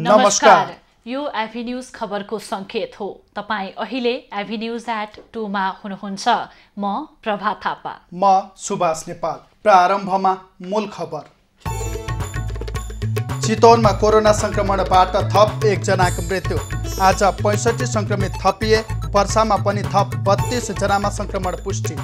नमस्कार। यो एभिन्यूज खबरको संकेत हो। तपाई अहिले एभिन्यूज@2 मा हुनुहुन्छ। म प्रभा थापा। म सुभाष नेपाल। प्रारम्भमा मूल खबर। चितवनमा कोरोना संक्रमणबाट थप 1 जनाको मृत्यु। आज 65 संक्रमित थपिए। पर्सामा पनि थप 32 जनामा संक्रमण पुष्टि।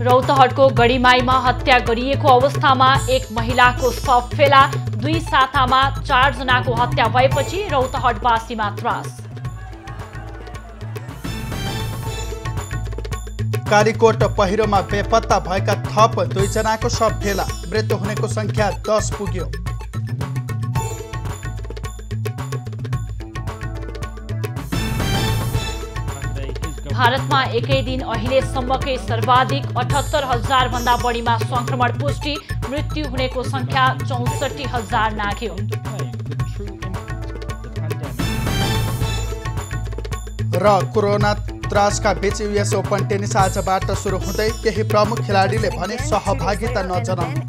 रौतहटको गढीमाईमा हत्या गरिएको अवस्थामा एक महिलाको शव फेला। 2 सातामा 4 जनाको हत्या भएपछि रौतहटवासीमा त्रास। कालीकोट पहिरोमा बेपत्ता भएका थप 2 जनाको शव फेला। मृत्यु हुनेको संख्या 10 पुग्यो। भारतमा एकै दिन अहिलेसम्मकै सर्वाधिक 78,000 भन्दा बढीमा संक्रमण पुष्टि। मृत्यु हुनेको संख्या 64,000 नाघ्यो। र कोरोना त्रासका बीच US ओपन टेनिस आजबाट सुरु हुँदै केही प्रमुख खेलाडीले भने सहभागिता नजनाउनु।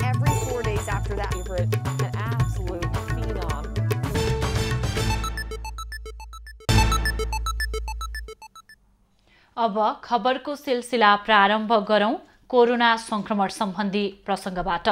अब खबरको सिलसिला प्रारम्भ गरौं कोरोना संक्रमण सम्बन्धी प्रसंगबाट।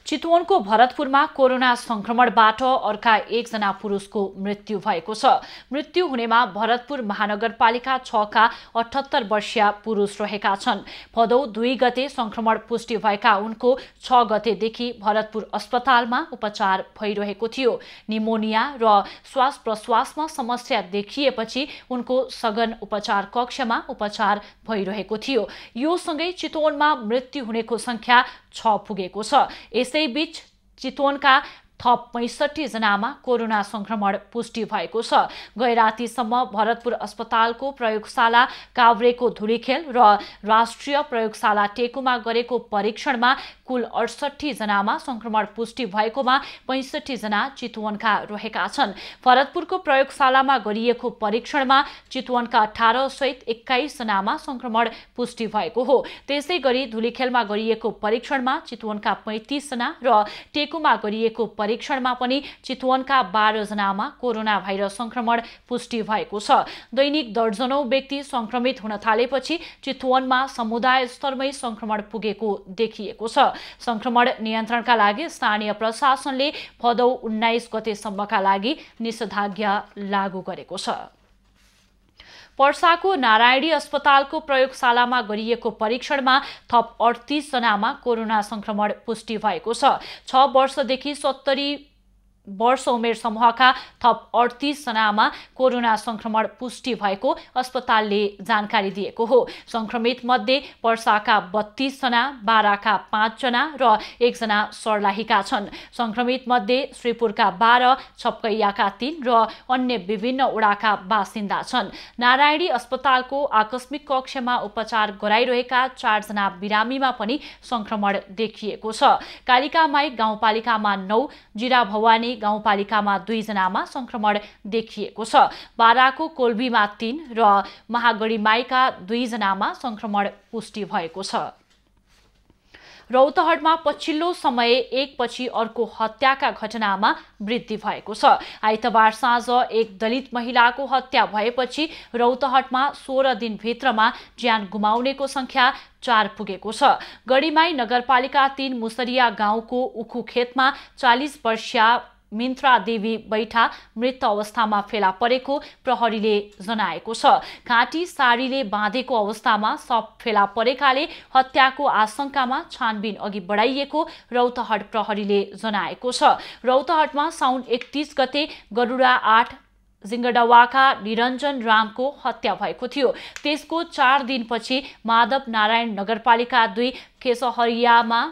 चितवनको भरतपुरमा कोरोना संक्रमणबाट अर्का 1 जना पुरुषको मृत्यु भएको छ। मृत्यु हुनेमा भरतपुर महानगरपालिका 6 का 78 वर्षीय पुरुष रहेका छन्। भदौ 2 गते संक्रमण पुष्टि भएका उनको 6 गतेदेखि भरतपुर अस्पतालमा उपचार भइरहेको थियो। निमोनिया र श्वास प्रश्वासमा समस्या देखिएपछि उनको सघन उपचार कक्षमा उपचार भइरहेको थियो। यो सँगै चितवनमा मृत्यु हुनेको संख्या 6 पुगेको छ। यसैबीच चितवनका थप 65 जनामा कोरोना संक्रमण पुष्टि भएको छ। गैरातीसम्म भरतपुर अस्पतालको प्रयोगशाला काभ्रेको धुलीखेल र राष्ट्रिय प्रयोगशाला टेकुमा गरेको परीक्षणमा कुल 68 जनामा संक्रमण पुष्टि भएकोमा 65 जना चितवनका रहेका छन्। भरतपुरको प्रयोगशालामा गरिएको परीक्षणमा चितवनका 18 सहित 21 जनामा संक्रमण पुष्टि भएको हो। त्यसै गरी धुलीखेलमा गरिएको परीक्षणमा चितवनका 35 जना र टेकुमा गरिएको परीक्षणमा पनि चितवनका 12 जनामा कोरोना भाइरस संक्रमण पुष्टि भएको छ। दैनिक दर्जनौं व्यक्ति संक्रमित हुन थालेपछि चितवनमा समुदाय स्तरमै संक्रमण पुगेको देखिएको छ। संक्रमण नियन्त्रणका लागि स्थानीय प्रशासनले भदौ 19 गतेसम्मका लागि निषेधाज्ञा लागू गरेको छ। पर्साको नारायणी अस्पतालको प्रयोगशालामा गरिएको परीक्षणमा थप 38 जनामा कोरोना संक्रमण पुष्टि भएको छ। 6 वर्षदेखि 70 वर्ष उमेर समूहका थप 38 जनामा कोरोना संक्रमण पुष्टि भएको अस्पतालले जानकारी दिएको हो। संक्रमित मध्ये पर्साका 32 जना, बाराका 5 जना र 1 जना सर्लाहीका छन्। संक्रमित मध्ये श्रीपुरका 12, छपकैयाका 3 र अन्य विभिन्न वडाका बासिन्दा छन्। नारायणी अस्पतालको आकस्मिक कक्षमा उपचार गराइरहेका 4 जना बिरामीमा पनि संक्रमण देखिएको छ। कालिकामाई गाउँपालिकामा 9, जिरा भवानी गाउँपालिकामा 2 जनामा संक्रमण देखिएको छ। बाराको कोल्बीमा 3 र महागढीमाईका 2 जनामा संक्रमण पुष्टि भएको छ। रौतहटमा पछिल्लो समय एकपछि अर्को हत्याका घटनामा वृद्धि भएको छ। आइतबार साँझ एक दलित महिलाको हत्या भएपछि रौतहटमा 16 दिनभित्रमा ज्यान गुमाउनेको संख्या 4 पुगेको छ। गढीमाई नगरपालिका 3 मुसरिया गाउँको उखु खेतमा 40 वर्षीय मिन्त्रा देवी बैठा मृत अवस्थामा फेला परेको प्रहरीले जनाएको छ। घाँटी साडीले बाँधेको अवस्थामा शव फेला परेकाले हत्याको आशंकामा छानबिन अघि बढाइएको रौतहट प्रहरीले जनाएको छ। रौतहटमा साउन 31 गते गरुडा 8 जिङ्गडवाका निरञ्जन रामको हत्या भएको थियो। त्यसको 4 दिनपछि माधव नारायण नगरपालिका 2 केशहरियामा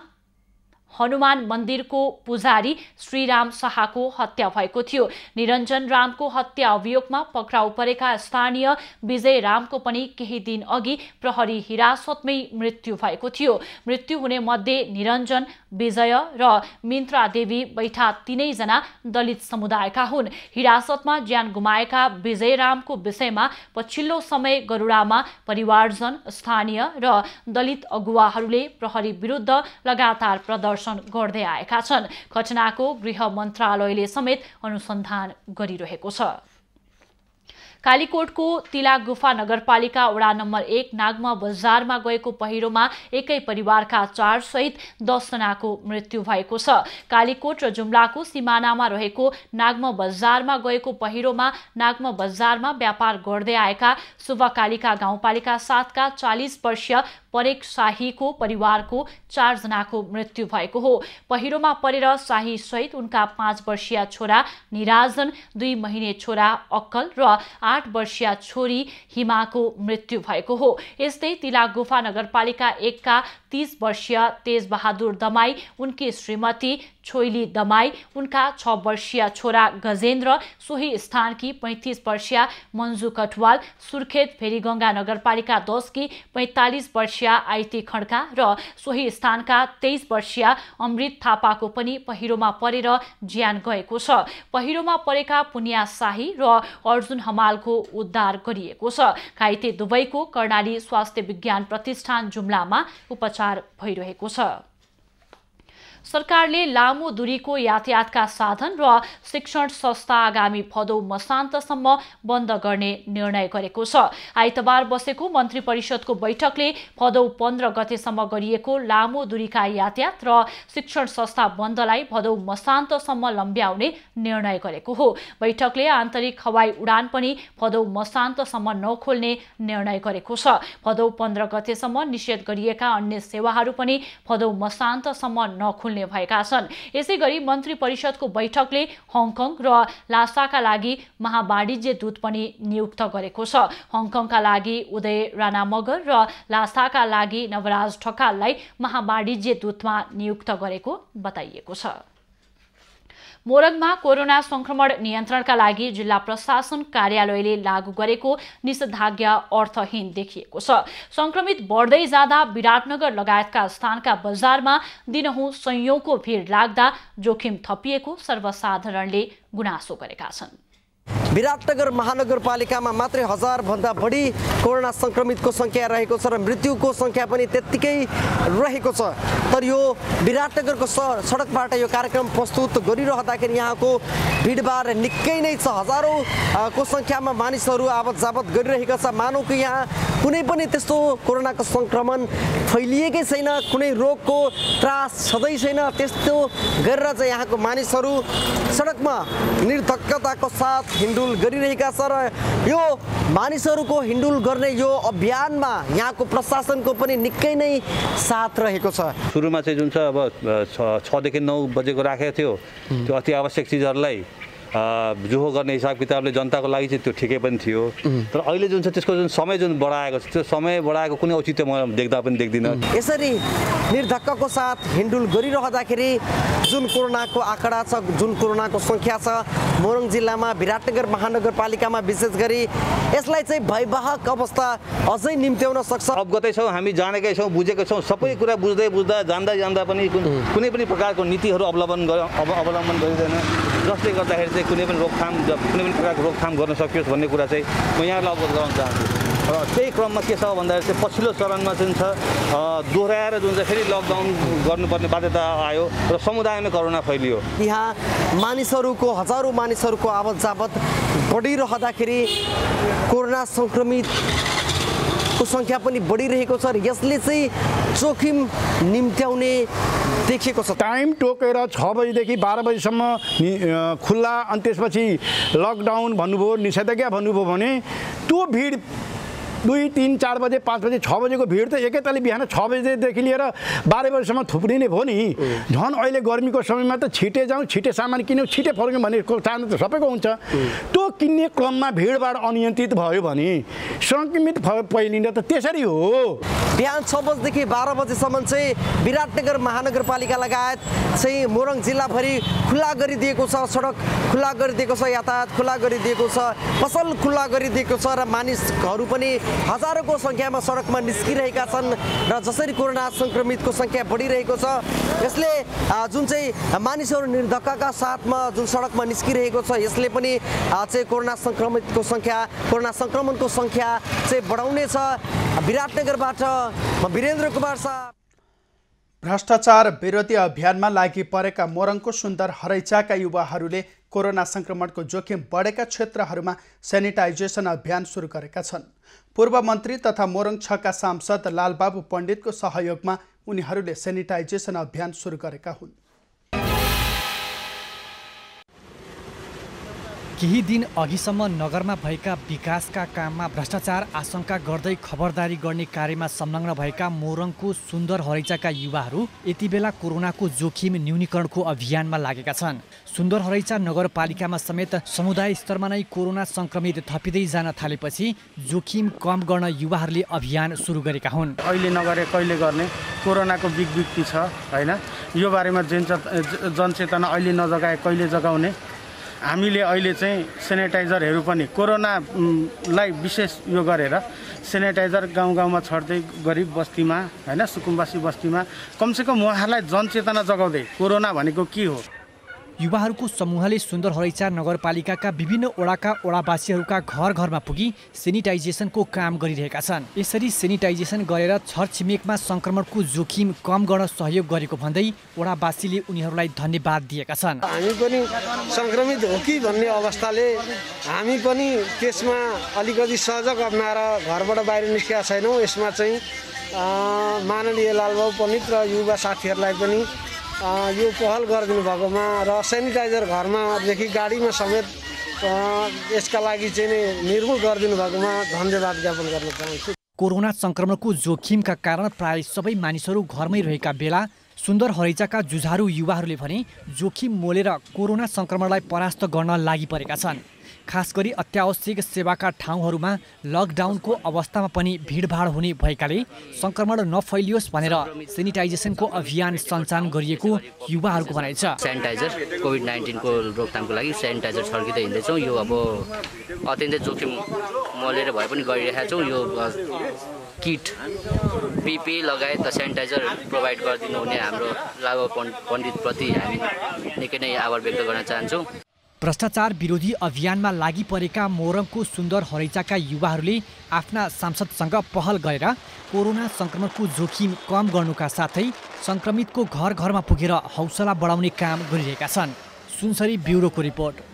हनुमान मन्दिरको पुजारी श्रीराम शाहको हत्या भएको थियो। निरञ्जन रामको हत्या अभियोगमा पक्राउ परेका स्थानीय विजय रामको पनि केही दिन अघि प्रहरी हिरासतमै मृत्यु भएको थियो। मृत्यु हुने मध्ये निरञ्जन, विजय र मिन्त्रा देवी बैठा 3 जना दलित समुदायका हुन्। हिरासतमा ज्यान गुमाएका विजय रामको विषयमा पछिल्लो समय गरुडामा परिवारजन, स्थानीय र दलित अगुवाहरूले प्रहरी विरुद्ध लगातार प्रदर्शन प्रदर्शन गर्दै आएका छन्। घटनाको गृह मन्त्रालयले समेत अनुसन्धान गरिरहेको छ। कालीकोटको तिला गुफा नगरपालिका वडा नम्बर 1 नागमा बजारमा गएको पहिरोमा एकै परिवारका 4 सहित 10 जनाको मृत्यु भएको छ। कालीकोट र जुम्लाको सिमानामा रहेको नागमा बजारमा गएको पहिरोमा नागमा बजारमा व्यापार गर्दै आएका शुभकालिका गाउँपालिका 7 का 40 वर्षीय परेक शाहीको परिवारको 4 जनाको मृत्यु भएको हो। पहिरोमा परेर शाही सहित उनका 5 वर्षीय छोरा निराजन, 2 महिने छोरा अक्कल र 8 वर्षीय छोरी हिमाको मृत्यु भएको हो। यस्तै तिला गुफा नगरपालिका 1 का 30 वर्षीय तेज बहादुर दमाई, उनकी श्रीमती छोइली दमाई, उनका 6 वर्षीय छोरा गजेन्द्र, सोही स्थानकी 35 वर्षीय मन्जु कटवाल, सुर्खेत भेरीगंगा नगरपालिका 10 की 45 वर्षीय आइती खड्का र सोही स्थानका 23 वर्षीय अमृत थापाको पनि पहिरोमा परेर ज्यान गएको छ। पहिरोमा परेका पुनिया शाही र अर्जुन हमालको उद्धार गरिएको छ। घाइते दुवैको कर्णाली स्वास्थ्य विज्ञान प्रतिष्ठान जुम्लामा उपचार भइरहेको छ। सरकारले लामो दूरीको यातायातका साधन र शिक्षण संस्था आगामी भदौ मसान्तसम्म बन्द गर्ने निर्णय गरेको छ। आइतबार बसेको मन्त्री परिषदको बैठकले भदौ 15 गतेसम्म गरिएको लामो दूरीका यातायात र शिक्षण संस्था बन्दलाई भदौ मसान्तसम्म लम्ब्याउने निर्णय गरेको हो। बैठकले आन्तरिक हवाई उडान पनि भदौ मसान्तसम्म नखोल्ने निर्णय गरेको छ। भदौ 15 गतेसम्म निषेध गरिएका अन्य सेवाहरू पनि भदौ मसान्तसम्म नखोल्ने भएका छन्। यसैगरी मन्त्री परिषदको बैठकले हङकङ र लासाका लागि महावाणिज्य दूत पनि नियुक्त गरेको छ। हङकङका लागि उदय राणा मगर र लासाका लागि नवराज ढकाललाई महावाणिज्य दूतमा नियुक्त गरेको बताइएको छ। मोरङमा कोरोना संक्रमण नियन्त्रणका लागि जिल्ला प्रशासन कार्यालयले लागू गरेको निषेधाज्ञा अर्थहीन देखिएको छ। संक्रमित बढ्दै जाँदा विराटनगर लगायतका स्थानका बजारमा दिनहुँ सयौंको भीड लाग्दा जोखिम थपिएको सर्वसाधारणले गुनासो गरेका छन्। विराटनगर महानगरपालिकामा मात्रै 1000 भन्दा बढी कोरोना संक्रमितको संख्या रहेको छ र मृत्युको संख्या पनि त्यत्तिकै रहेको छ। तर यो विराटनगरको सडकबाट यो कार्यक्रम प्रस्तुत गरिरहँदाखेरि यहाँको भिडभाड निकै नै छ। हजारौं को संख्यामा मानिसहरू आवत जावत गरिरहेका छ। मानौ कि यहाँ कुनै पनि त्यस्तो कोरोनाको संक्रमण फैलिएकै छैन, कुनै रोगको त्रास छँदै छैन। त्यस्तो गरेर चाहिँ यहाँको मानिसहरू सडकमा निर्धक्कताको साथ हिँडुल गरिरहेका छ र यो मानिसहरूको हिँडुल गर्ने यो अभियानमा यहाँको प्रशासनको पनि निकै नै साथ रहेको छ। सुरुमा चाहिँ जुन छ अब 6 देखि 9 बजेको राखेको थियो, त्यो अति आवश्यक चिजहरूलाई जोहो गर्ने हिसाब किताबले जनताको लागि चाहिँ त्यो ठिकै पनि थियो। तर अहिले जुन छ त्यसको जुन समय जुन बढाएको छ, त्यो समय बढाएको कुनै औचित्य म देख्दा पनि देख्दिनँ। यसरी निर्धक्कको साथ हिँडुल गरिरहँदाखेरि जुन कोरोनाको आँकडा छ, जुन कोरोनाको संख्या छ मोरङ जिल्लामा विराटनगर महानगरपालिकामा विशेष गरी यसलाई चाहिँ भयवाहक अवस्था अझै निम्त्याउन सक्छ। अवगतै छौँ, हामी जानेकै छौँ, बुझेकै छौँ। सबै कुरा बुझ्दा जान्दा पनि कुनै पनि प्रकारको नीतिहरू अवलम्बन गरिँदैन, जसले गर्दाखेरि चाहिँ कुनै पनि प्रकारको रोकथाम गर्न सकियोस् भन्ने कुरा चाहिँ म यहाँलाई अवगत गराउन चाहन्छु। र त्यही क्रममा के छ भन्दाखेरि चाहिँ पछिल्लो चरणमा चाहिँ छ दोहोऱ्याएर जुन चाहिँ फेरि लकडाउन गर्नुपर्ने बाध्यता आयो र समुदायमा कोरोना फैलियो। यहाँ मानिसहरूको हजारौं मानिसहरूको आवत जावत बढिरहँदाखेरि कोरोना संक्रमितको संख्या पनि बढिरहेको छ र यसले चाहिँ जोखिम निम्त्याउने देखिएको छ। टाइम टोकेर 6 बजीदेखि 12 बजीसम्म खुल्ला, अनि त्यसपछि लकडाउन भन्नुभयो, निषेधाज्ञा भन्नुभयो भने त्यो भिड 2, 3, 4 बजे, 5 बजे, 6 बजेको भिड त एकैतालि बिहान 6 बजेदेखि लिएर 12 बजीसम्म थुप्रिने भयो नि। झन् अहिले गर्मीको समयमा त छिटे जाउँ, छिटे सामान किन्यौँ, छिटे फर्क्यौँ भन्ने चाहना त सबैको हुन्छ। त्यो किन्ने क्रममा भिडभाड अनियन्त्रित भयो भने संक्रमित फैलिन त त्यसरी हो। बिहान 6 बजेदेखि 12 बजेसम्म चाहिँ विराटनगर महानगरपालिका लगायत चाहिँ मोरङ जिल्लाभरि खुल्ला गरिदिएको छ। सडक खुल्ला गरिदिएको छ, यातायात खुल्ला गरिदिएको छ, पसल खुल्ला गरिदिएको छ र मानिसहरू पनि हजारौंको संख्यामा सडकमा निस्किरहेका छन्। र जसरी कोरोना संक्रमितको संख्या बढिरहेको छ, यसले जुन चाहिँ मानिसहरू निर्धक्कका साथमा जुन सडकमा निस्किरहेको छ, यसले पनि चाहिँ कोरोना संक्रमणको संख्या चाहिँ बढाउनेछ। विराटनगरबाट म वीरेन्द्र कुमार शाह। भ्रष्टाचार विरोधी अभियानमा लागि परेका मोरङको सुन्दर हरैचाका युवाहरूले कोरोना संक्रमणको जोखिम बढेका क्षेत्रहरूमा सेनिटाइजेसन अभियान सुरु गरेका छन्। पूर्व मन्त्री तथा मोरङ 6 का सांसद लालबाबु पण्डितको सहयोगमा उनीहरूले सेनिटाइजेसन अभियान सुरु गरेका हुन्। केही दिन अघिसम्म नगरमा भएका विकासका काममा भ्रष्टाचार आशंका गर्दै खबरदारी गर्ने कार्यमा संलग्न भएका मोरङको सुन्दर हरैचाका युवाहरू यति बेला कोरोनाको जोखिम न्यूनीकरणको अभियानमा लागेका छन्। सुन्दर हरैचा नगरपालिकामा समेत समुदाय स्तरमा नै कोरोना संक्रमित थपिँदै जान थालेपछि जोखिम कम गर्न युवाहरूले अभियान सुरु गरेका हुन्। अहिले नगरे कहिले गर्ने कोरोनाको विकृति छ हैन, यो बारेमा जनचेतना अहिले नजगाए कहिले जगाउने। हामीले अहिले चाहिँ सेनिटाइजरहरू पनि कोरोनालाई विशेष यो गरेर सेनिटाइजर गाउँ गाउँमा छर्दै गरिब बस्तीमा हैन, सुकुम्बासी बस्तीमा कमसेकम उहाँहरूलाई जनचेतना जगाउँदै कोरोना भनेको के हो। युवाहरूको समूहले सुन्दर हरैचा नगरपालिकाका विभिन्न वडाका वडावासीहरूका घर घरमा पुगी सेनिटाइजेसनको काम गरिरहेका छन्। यसरी सेनिटाइजेसन गरेर छरछिमेकमा संक्रमणको जोखिम कम गर्न सहयोग गरेको भन्दै वडावासीले उनीहरूलाई धन्यवाद दिएका छन्। हामी पनि संक्रमित हो कि भन्ने अवस्थाले हामी पनि त्यसमा अलिकति सजग अपनाएर घरबाट बाहिर निस्केका छैनौँ। यसमा चाहिँ माननीय लालबाबु पण्डित र युवा साथीहरूलाई पनि यो पहल गरिदिनु भएकोमा र सेनिटाइजर घरमादेखि गाडीमा समेत यसका लागि चाहिँ निर्मूल गरिदिनु भएकोमा धन्यवाद ज्ञापन गर्न चाहन्छु। कोरोना संक्रमणको जोखिमका कारण प्राय सबै मानिसहरू घरमै रहेका बेला सुन्दर हरैचाका जुझारू युवाहरूले भने जोखिम मोलेर कोरोना संक्रमणलाई परास्त गर्न लागि परेका छन्। खास गरी अत्यावश्यक सेवाका ठाउँहरूमा लकडाउनको अवस्थामा पनि भिडभाड हुने भएकाले संक्रमण नफैलियोस् भनेर सेनिटाइजेसनको अभियान सञ्चालन गरिएको युवाहरूको भनाइ छ। सेनिटाइजर कोभिड-19 को रोकथामको लागि सेनिटाइजर छर्किँदै हिँड्दैछौँ। यो अब अत्यन्तै जोखिम मोलेर भए पनि गरिरहेका छौँ। यो किट पिपी लगायत सेनिटाइजर प्रोभाइड गरिदिनु हुने हाम्रो लालबाबु पण्डितप्रति हामी निकै नै आभार व्यक्त गर्न चाहन्छौँ। भ्रष्टाचार विरोधी अभियानमा लागि परेका मोरङको सुन्दर हरैचाका युवाहरूले आफ्ना सांसदसँग पहल गरेर कोरोना संक्रमणको जोखिम कम गर्नुका साथै संक्रमितको घर घरमा पुगेर हौसला बढाउने काम गरिरहेका छन्। सुनसरी ब्युरोको रिपोर्ट।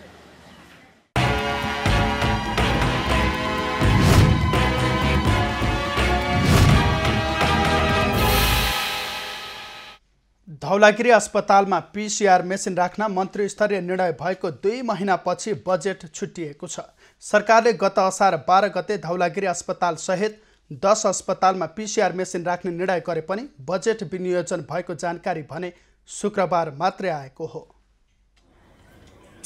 धौलागिरी अस्पतालमा पीसीआर मेसिन राख्न मन्त्री स्तरीय निर्णय भएको 2 महिनापछि बजेट छुट्टिएको छ। सरकारले गत असार 12 गते धौलागिरी अस्पताल सहित 10 अस्पतालमा पीसीआर मेसिन राख्ने निर्णय गरे पनि बजेट विनियोजन भएको जानकारी भने शुक्रबार मात्रै आएको हो।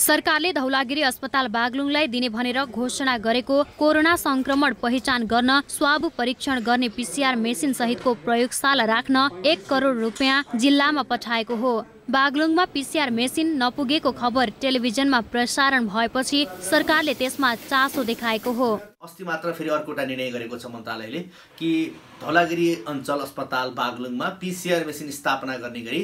सरकारले धौलागिरी अस्पताल बागलुङलाई दिने भनेर घोषणा गरेको कोरोना संक्रमण पहिचान गर्न स्वाब परीक्षण गर्ने पीसीआर मेसिन सहितको प्रयोगशाला राख्न 1 करोड रुपियाँ जिल्लामा पठाएको हो। बागलुङमा पीसीआर मेसिन नपुगेको खबर टेलिभिजनमा प्रसारण भएपछि सरकारले त्यसमा चासो देखाएको हो। अस्ति मात्र फेरि अर्कोटा निर्णय गरेको छ मन्त्रालयले कि धौलागिरी अञ्चल अस्पताल बागलुङमा पीसीआर मेसिन स्थापना गर्ने गरी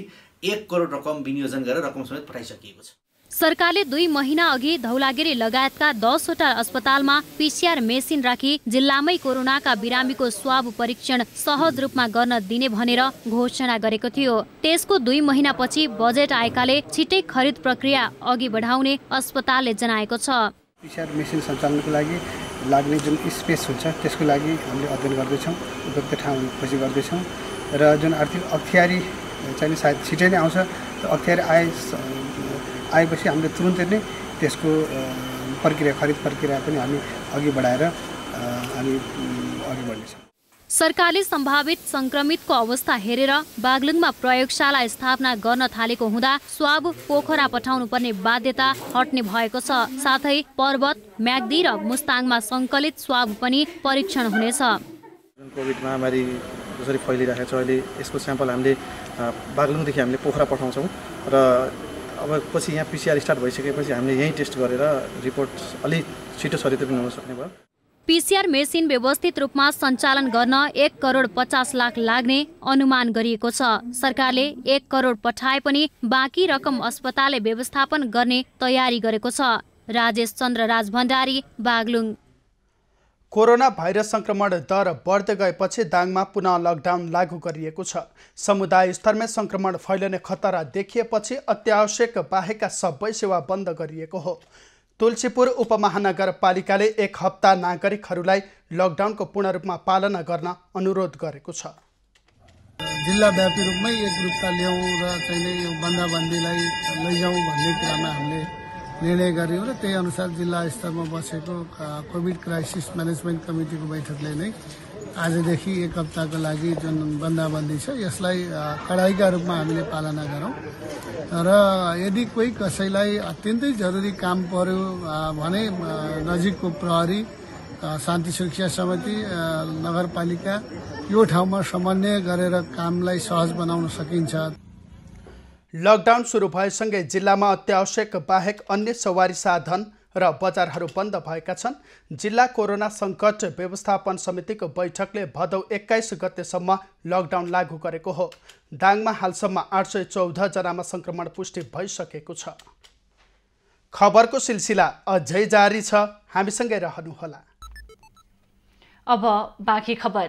1 करोड रकम विनियोजन गरेर रकम समेत पठाइसकिएको छ। सरकारले 2 महिना अघि धौलागिरी लगायतका 10 वटा अस्पतालमा पीसीआर मेसिन राखी जिल्लामै कोरोनाका बिरामीको स्वाब परीक्षण सहज रूपमा गर्न दिने भनेर घोषणा गरेको थियो। त्यसको 2 महिनापछि बजेट आएकाले छिटै खरिद प्रक्रिया अघि बढाउने अस्पतालले जनाएको छ। पीसीआर मेसिन सञ्चालनको लागि लाग्ने जुन स्पेस हुन्छ त्यसको लागि हामीले अध्ययन गर्दैछौँ, उपयुक्त ठाउँ खोजी गर्दैछौँ र जुन आर्थिक अप्ठ्यारी चाहिँ सायद छिटै नै आउँछ, त्यो अप्ठ्यारी आएपछि हामीले तुरुन्तै नै त्यसको प्रक्रिया खरिद प्रक्रिया पनि हामी अघि बढाएर हामी अघि बढ्नेछौँ। सरकारले सम्भावित संक्रमितको अवस्था हेरेर बागलुङमा प्रयोगशाला स्थापना गर्न थालेको हुँदा स्वाब पोखरा पठाउनु पर्ने बाध्यता हट्ने भएको छ। साथै पर्वत, म्याग्दी र मुस्ताङमा सङ्कलित स्वाब पनि परीक्षण हुनेछ। कोभिड महामारी जसरी फैलिरहेको छ अहिले यसको स्याम्पल हामीले बागलुङदेखि हामीले पोखरा पठाउँछौँ र अब पछि यहाँ पीसीआर स्टार्ट भइसकेपछि हामीले यही टेस्ट गरेर रिपोर्ट अलि छिटो छरितो पनि हुन सक्ने भयो। पीसीआर मेसिन व्यवस्थित रूपमा सञ्चालन गर्न 1 करोड 50 लाख लाग्ने अनुमान गरिएको छ। सरकारले 1 करोड पठाए पनि बाँकी रकम अस्पतालले व्यवस्थापन गर्ने तयारी गरेको छ। राजेश चन्द्र राज भण्डारी, बागलुङ। कोरोना भाइरस संक्रमण दर बढ्दै गएपछि दाङमा पुनः लकडाउन लागू गरिएको छ। समुदाय स्तरमै संक्रमण फैलने खतरा देखिएपछि अत्यावश्यक बाहेकका सबै सेवा बन्द गरिएको हो। तुलसीपुर उपमहानगरपालिकाले 1 हप्ता नागरिकहरूलाई लकडाउनको पूर्ण रूपमा पालना गर्न अनुरोध गरेको छ। जिल्लाव्यापी रूपमै एकरूपता ल्याउँ र चाहिँ यो बन्दाबन्दीलाई लैजाउँ भन्ने कुरामा हामीले निर्णय गर्यौं र त्यही अनुसार जिल्ला स्तरमा बसेको कोभिड क्राइसिस म्यानेजमेन्ट कमिटीको बैठकले नै आजदेखि 1 हप्ताको लागि जुन बन्दाबन्दी छ यसलाई कडाइका रूपमा हामीले पालना गरौँ र यदि कोही कसैलाई अत्यन्तै जरुरी काम पर्यो भने नजिकको प्रहरी, शान्ति सुरक्षा समिति, नगरपालिका यो ठाउँमा समन्वय गरेर कामलाई सहज बनाउन सकिन्छ। लकडाउन सुरु भएसँगै जिल्लामा अत्यावश्यक बाहेक अन्य सवारी साधन र बजारहरू बन्द भएका छन्। जिल्ला कोरोना सङ्कट व्यवस्थापन समितिको बैठकले भदौ 21 गतेसम्म लकडाउन लागू गरेको हो। दाङमा हालसम्म 814 जनामा संक्रमण पुष्टि भइसकेको छ। खबरको सिलसिला अझै जारी छ, हामीसँगै रहनुहोला। अब बाँकी खबर।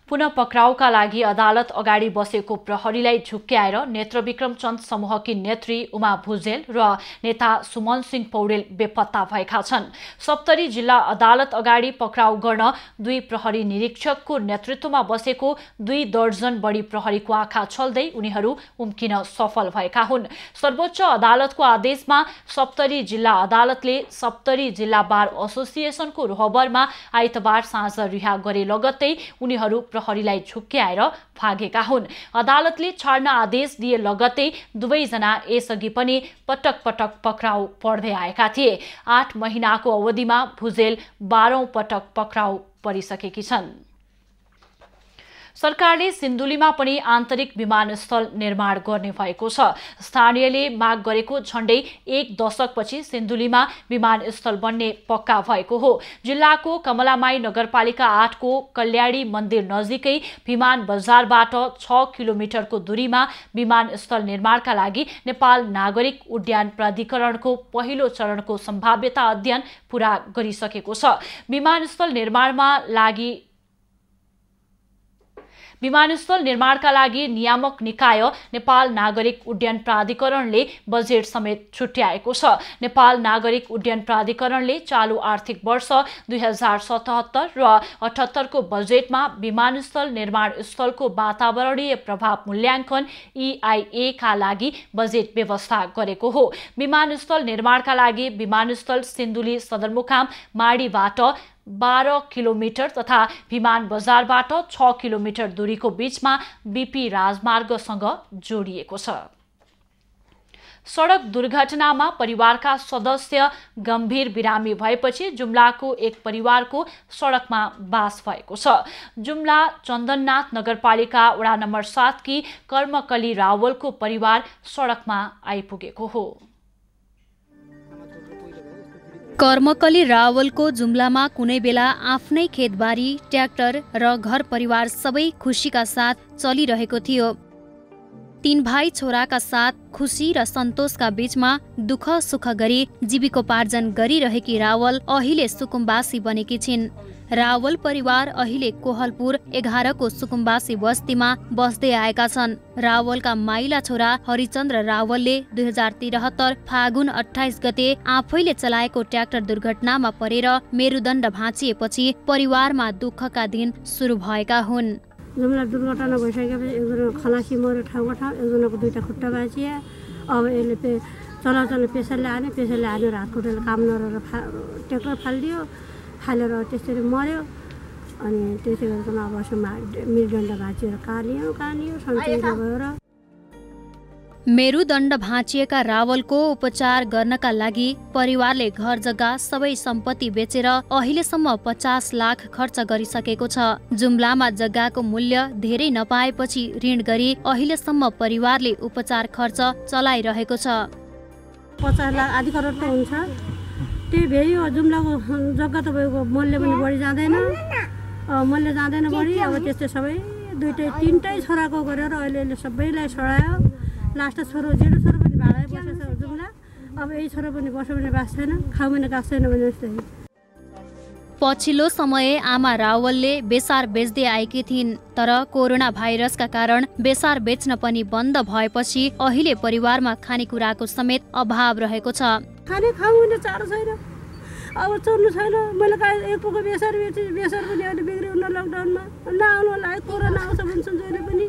पुनः पक्राउका लागि अदालत अगाडि बसेको प्रहरीलाई झुक्क्याएर नेत्रविक्रम चन्द समूहकी नेत्री उमा भुजेल र नेता सुमन सिंह पौडेल बेपत्ता भएका छन्। सप्तरी जिल्ला अदालत अगाडि पक्राउ गर्न 2 प्रहरी निरीक्षकको नेतृत्वमा बसेको 2 दर्जन बढी प्रहरीको आँखा छल्दै उनीहरू उम्किन सफल भएका हुन्। सर्वोच्च अदालतको आदेशमा सप्तरी जिल्ला अदालतले सप्तरी जिल्ला बार एसोसिएसनको रोहबरमा आइतबार साँझ रिहा गरे लगत्तै उनीहरू प्रहरीलाई झुक्क्याएर भागेका हुन्। अदालतले छाड्न आदेश दिए लगत्तै दुवैजना यसअघि पनि पटक पटक पक्राउ पर्दै आएका थिए। 8 महिनाको अवधिमा भुजेल 12औं पटक पक्राउ परिसकेकी छन्। सरकारले सिन्धुलीमा पनि आन्तरिक विमानस्थल निर्माण गर्ने भएको छ। स्थानीयले माग गरेको झण्डै 1 दशकपछि सिन्धुलीमा विमानस्थल बन्ने पक्का भएको हो। जिल्लाको कमलामाई नगरपालिका 8 को कल्याणी मन्दिर नजिकै विमान बजारबाट 6 किलोमिटरको दूरीमा विमानस्थल निर्माणका लागि नेपाल नागरिक उड्डयन प्राधिकरणको पहिलो चरणको सम्भाव्यता अध्ययन पूरा गरिसकेको छ। विमानस्थल निर्माणका लागि नियामक निकाय नेपाल नागरिक उड्डयन प्राधिकरणले बजेट समेत छुट्याएको छ। नेपाल नागरिक उड्डयन प्राधिकरणले चालू आर्थिक वर्ष 2077 र 78 को बजेटमा विमानस्थल निर्माण स्थलको वातावरणीय प्रभाव मूल्याङ्कन EIA का लागि बजेट व्यवस्था गरेको हो। विमानस्थल निर्माणका लागि विमानस्थल सिन्धुली सदरमुकाम माडीबाट 12 किलोमिटर तथा विमान बजारबाट 6 किलोमिटर दूरीको बीचमा BP राजमार्गसँग जोडिएको छ। सडक दुर्घटनामा परिवारका सदस्य गम्भीर बिरामी भएपछि जुम्लाको एक परिवारको सडकमा बास भएको छ। जुम्ला चन्दननाथ नगरपालिका वडा नम्बर 7 की कर्मकली रावलको परिवार सडकमा आइपुगेको हो। कर्मकली रावलको जुम्लामा कुनै बेला आफ्नै खेतबारी, ट्र्याक्टर र घर परिवार सबै खुसीका साथ चलिरहेको थियो। 3 भाइ छोराका साथ खुसी र सन्तोषका बीचमा दुःख सुख गरी जीविकोपार्जन गरिरहेकी रावल अहिले सुकुम्बासी बनेकी छिन्। रावल परिवार अहिले कोहलपुर 11 को सुकुम्बासी बस्तीमा बस्दै आएका छन्। रावलका माइला छोरा हरिचन्द्र रावलले 2073 फागुन 28 गते आफैले चलाएको ट्र्याक्टर दुर्घटनामा परेर मेरुदण्ड भाँचिएपछि परिवारमा दुःखका दिन सुरु भएका हुन्। जुम्ला दुर्घटना भइसकेपछि एकजना खलासी मऱ्यो ठाउँको ठाउँ, एकजनाको 2टा खुट्टा भाँचिया। अब यसले चलाउन पेसरले हानेर हात खुट्टाले काम नरहेर ट्र्याक्टर फालिदियो, फालेर त्यसरी मऱ्यो। अनि त्यसै गरिकन अब मेरुदण्ड भाँचिएर कानियो सन्चै नभएर। मेरुदण्ड भाँचिएका रावलको उपचार गर्नका लागि परिवारले घर जग्गा सबै सम्पत्ति बेचेर अहिलेसम्म 50 लाख खर्च गरिसकेको छ। जुम्लामा जग्गाको मूल्य धेरै नपाएपछि ऋण गरी अहिलेसम्म परिवारले उपचार खर्च चलाइरहेको छ। 50 लाख आधी करोड त हुन्छ। त्यही भए जुम्लाको जग्गा तपाईँको मूल्य पनि बढी जाँदैन, बढी। अब त्यस्तै सबै 2-3 छोराको गरेर अहिले सबैलाई सडायो। लास्ट जेठो छोरो पनि भाडा बसेछ जुम्ला। अब यही छोरो पनि बस्यो भने बाँच्दैन, खाऊ भने काट्दैन भने जस्तै। पछिल्लो समय आमा रावलले बेसार बेच्दै आएकी थिइन्, तर कोरोना भाइरसका कारण बेसार बेच्न पनि बन्द भएपछि अहिले परिवारमा खानेकुराको समेत अभाव रहेको छ। खाने खाउने चारो छैन, अब चल्नु छैन। मैले एक पोको बेसार बेचेँ, बेसार पनि अहिले बिग्रियो लकडाउनमा। नआउनु होला, कोरोना आउँछ भन्छन् जहिले पनि।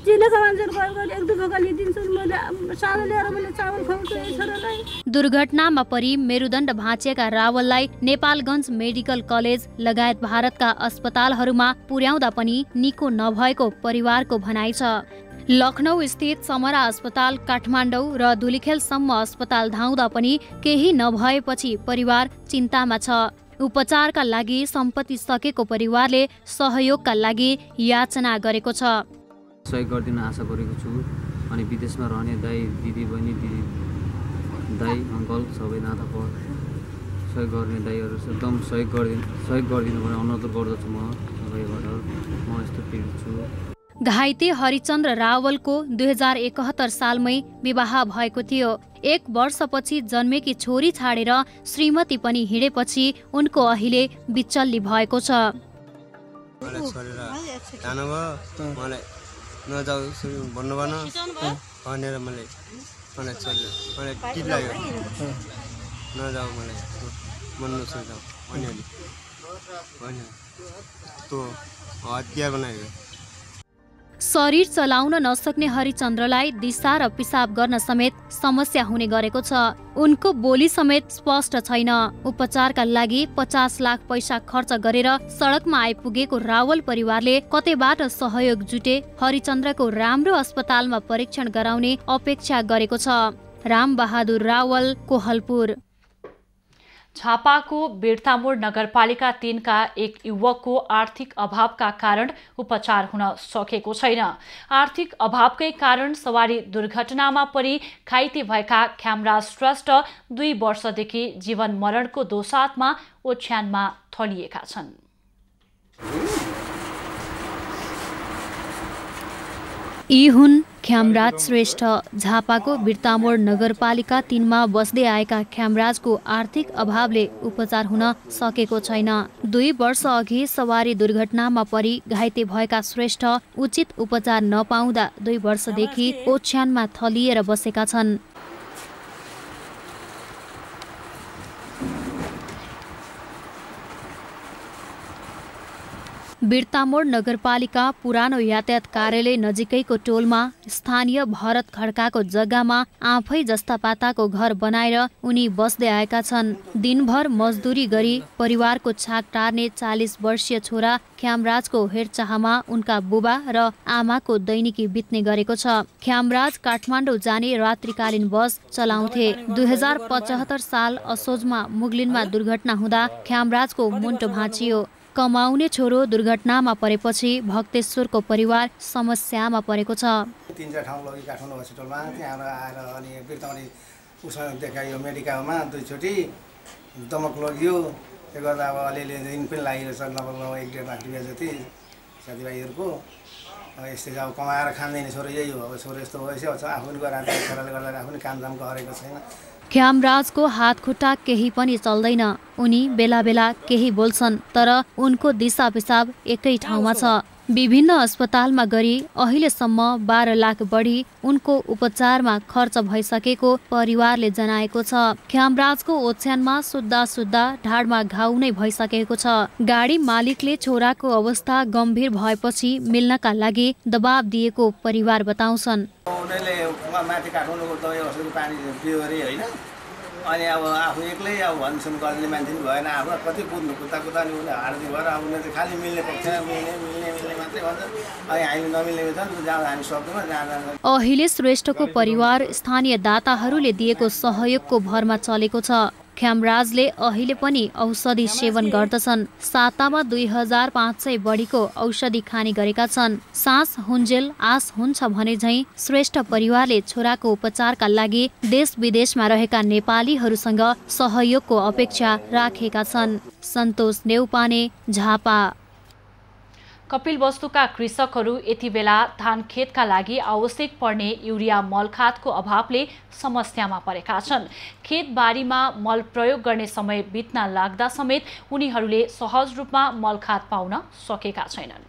चिनेको मान्छेहरू गयो भने एक दुई पोका लिइदिन्छन्। मैले सानो लिएर मैले चामल खुवाउँछु यही छोरालाई। दुर्घटनामा परि मेरुदण्ड भाँचिएका रावललाई नेपालगञ्ज मेडिकल कलेज लगायत भारतका अस्पतालहरूमा पुर्याउँदा पनि निको नभएको परिवारको भनाइ छ। लखनऊ स्थित समरा अस्पताल, काठमाडौँ र धुलिखेलसम्म अस्पताल धाउँदा पनि केही नभएपछि परिवार चिन्तामा छ। उपचारका लागि सम्पत्ति सकेको परिवारले सहयोगका लागि याचना गरेको छ। सहयोग गरिदिन आशा गरेको छु। अनि विदेशमा रहने दाइ दिदी बहिनी दाइ अङ्कल सबै नाताको सहयोग गर्ने दाइहरू एकदम सहयोग गरिदिनु भने अनुरोध गर्दछु। म सबैबाट म यस्तो पीडित छु। घाइते हरिचन्द्र रावलको 2071 सालमै विवाह भएको थियो। 1 वर्षपछि जन्मेकी छोरी छाडेर श्रीमती पनि हिँडेपछि उनको अहिले बिचल्ली भएको छ। नजाऊ भन्नु भन भनेर मलाई टिप लाग्यो। नजाऊ मलाई मन नसोचाऊ भन्यो त्यो हतियार बनायो। शरीर चलाउन नसक्ने हरिचन्द्रलाई दिशा र पिसाब गर्न समेत समस्या हुने गरेको छ। उनको बोली समेत स्पष्ट छैन। उपचारका लागि 50 लाख पैसा खर्च गरेर सडकमा आइपुगेको रावल परिवारले कतैबाट सहयोग जुटे हरिचन्द्रको राम्रो अस्पतालमा परीक्षण गराउने अपेक्षा गरेको छ। रामबहादुर रावल, कोहलपुर। झापाको बिर्तामोड नगरपालिका 3 का एक युवकको आर्थिक अभावका कारण उपचार हुन सकेको छैन। आर्थिक अभावकै कारण सवारी दुर्घटनामा परि घाइते भएका ख्यामराज श्रेष्ठ 2 वर्षदेखि जीवन मरणको दोसाँधमा ओछ्यानमा थलिएका छन्। यी हुन् ख्यामराज श्रेष्ठ। झापाको बिर्तामोड नगरपालिका 3 मा बस्दै आएका ख्यामराजको आर्थिक अभावले उपचार हुन सकेको छैन। 2 वर्ष अघि सवारी दुर्घटनामा परि घाइते भएका श्रेष्ठ उचित उपचार नपाउँदा 2 वर्षदेखि ओछ्यानमा थलिएर बसेका छन्। बिर्तामोड नगरपालिका पुरानो यातायात कार्यालय नजिकैको टोलमा स्थानीय भरत खड्काको जग्गामा आफै जस्ता पाताको घर बनाएर उनी बस्दै आएका छन्। दिनभर मजदुरी गरी परिवारको छाक टार्ने 40 वर्षीय छोरा ख्यामराजको हेरचाहमा उनका बुबा र आमाको दैनिकी बित्ने गरेको छ। ख्यामराज काठमाडौँ जाने रात्रिकालीन बस चलाउँथे। 2075 साल असोजमा मुगलिनमा दुर्घटना हुँदा ख्यामराजको मुन्टो भाँचियो। कमाउने छोरो दुर्घटनामा परेपछि भक्तेश्वरको परिवार समस्यामा परेको छ। 3-4 ठाउँ लगी काठमाडौँ हस्पिटलमा, त्यहाँबाट आएर अनि बिर्तामोडी उसमा देखाइयो मेडिकलमा 2 चोटि दमक लगियो। त्यो गर्दा अब अलिअलि दिन पनि लागिरहेछ, लगभग 1-1.5 लाख रुपियाँ जति साथीभाइहरूको। यस्तै अब कमाएर खाँदैन छोरो, यही हो। अब छोरो यस्तो भइसकेको छ, आफू पनि गएर छोराले गर्दा आफू पनि कामदाम गरेको छैन। ख्यामराजको हात खुट्टा केही पनि चल्दैन। उनी बेला बेला केही बोल्छन्, तर उनको दिशा पिसाब एकै ठाउँमा छ। विभिन्न अस्पतालमा गरी अहिलेसम्म 12 लाख बढी उनको उपचारमा खर्च भइसकेको परिवारले जनाएको छ। ख्यामराजको ओछ्यानमा सुत्दा ढाडमा घाउ नै भइसकेको छ। गाडी मालिकले छोराको अवस्था गम्भीर भएपछि मिल्नका लागि दबाब दिएको परिवार बताउँछन्। अनि अब आफू एक्लै अब भन्छन् गर्ने मान्छे पनि भएन। आफू कति कुद्नु कुद्दा नि उसले हार्दी भएर अब उनीहरू चाहिँ खालि मिल्ने पक्ष मिल्ने मात्रै भन्छ। अनि हामीले नमिल्ने छ जहाँ हामी सक्दैनौँ जहाँ। अहिले श्रेष्ठको परिवार स्थानीय दाताहरूले दिएको सहयोगको भरमा चलेको छ। ख्यामराजले अहिले पनि औषधि सेवन गर्दछन्। सातामा 2500 बढीको औषधि खाने गरेका छन्। सास हुन्जेल आस हुन्छ भने झैं श्रेष्ठ परिवारले छोराको उपचारका लागि देश विदेशमा रहेका नेपालीहरूसँग सहयोगको अपेक्षा राखेका छन्। सन्तोष नेउपाने, झापा। कपिलवस्तुका कृषकहरू यति बेला धान खेतका लागि आवश्यक पर्ने युरिया मल खादको अभावले समस्यामा परेका छन्। खेतबारीमा मल प्रयोग गर्ने समय बित्न लाग्दा समेत उनीहरूले सहज रूपमा मल खाद पाउन सकेका छैनन्।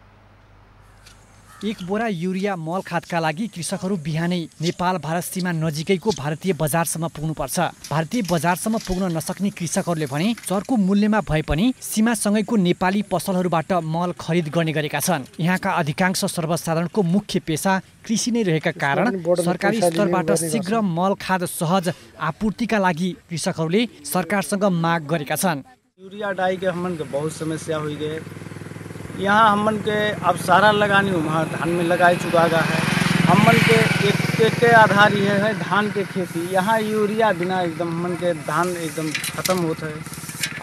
एक बोरा युरिया मल खादका लागि कृषकहरू बिहानै नेपाल भारत सीमा नजिकैको भारतीय बजारसम्म पुग्नुपर्छ। भारतीय बजारसम्म पुग्न नसक्ने कृषकहरूले भने चरको मूल्यमा भए पनि सीमासँगैको नेपाली पसलहरूबाट मल खरिद गर्ने गरेका छन्। यहाँका अधिकांश सर्वसाधारणको मुख्य पेसा कृषि नै रहेका कारण सरकारी स्तरबाट शीघ्र मल खाद सहज आपूर्तिका लागि कृषकहरूले सरकारसँग माग गरेका छन्। यूरिया डाई के हमन के बहुत समस्या हुई गए। यहाँ हमन के अब सारा लगानी वहाँ धान में लगाई चुका गया है। हमन के एक के आधार ये है धान के खेती। यहाँ यूरिया बिना एकदम हमन के धान एकदम खत्म होता है।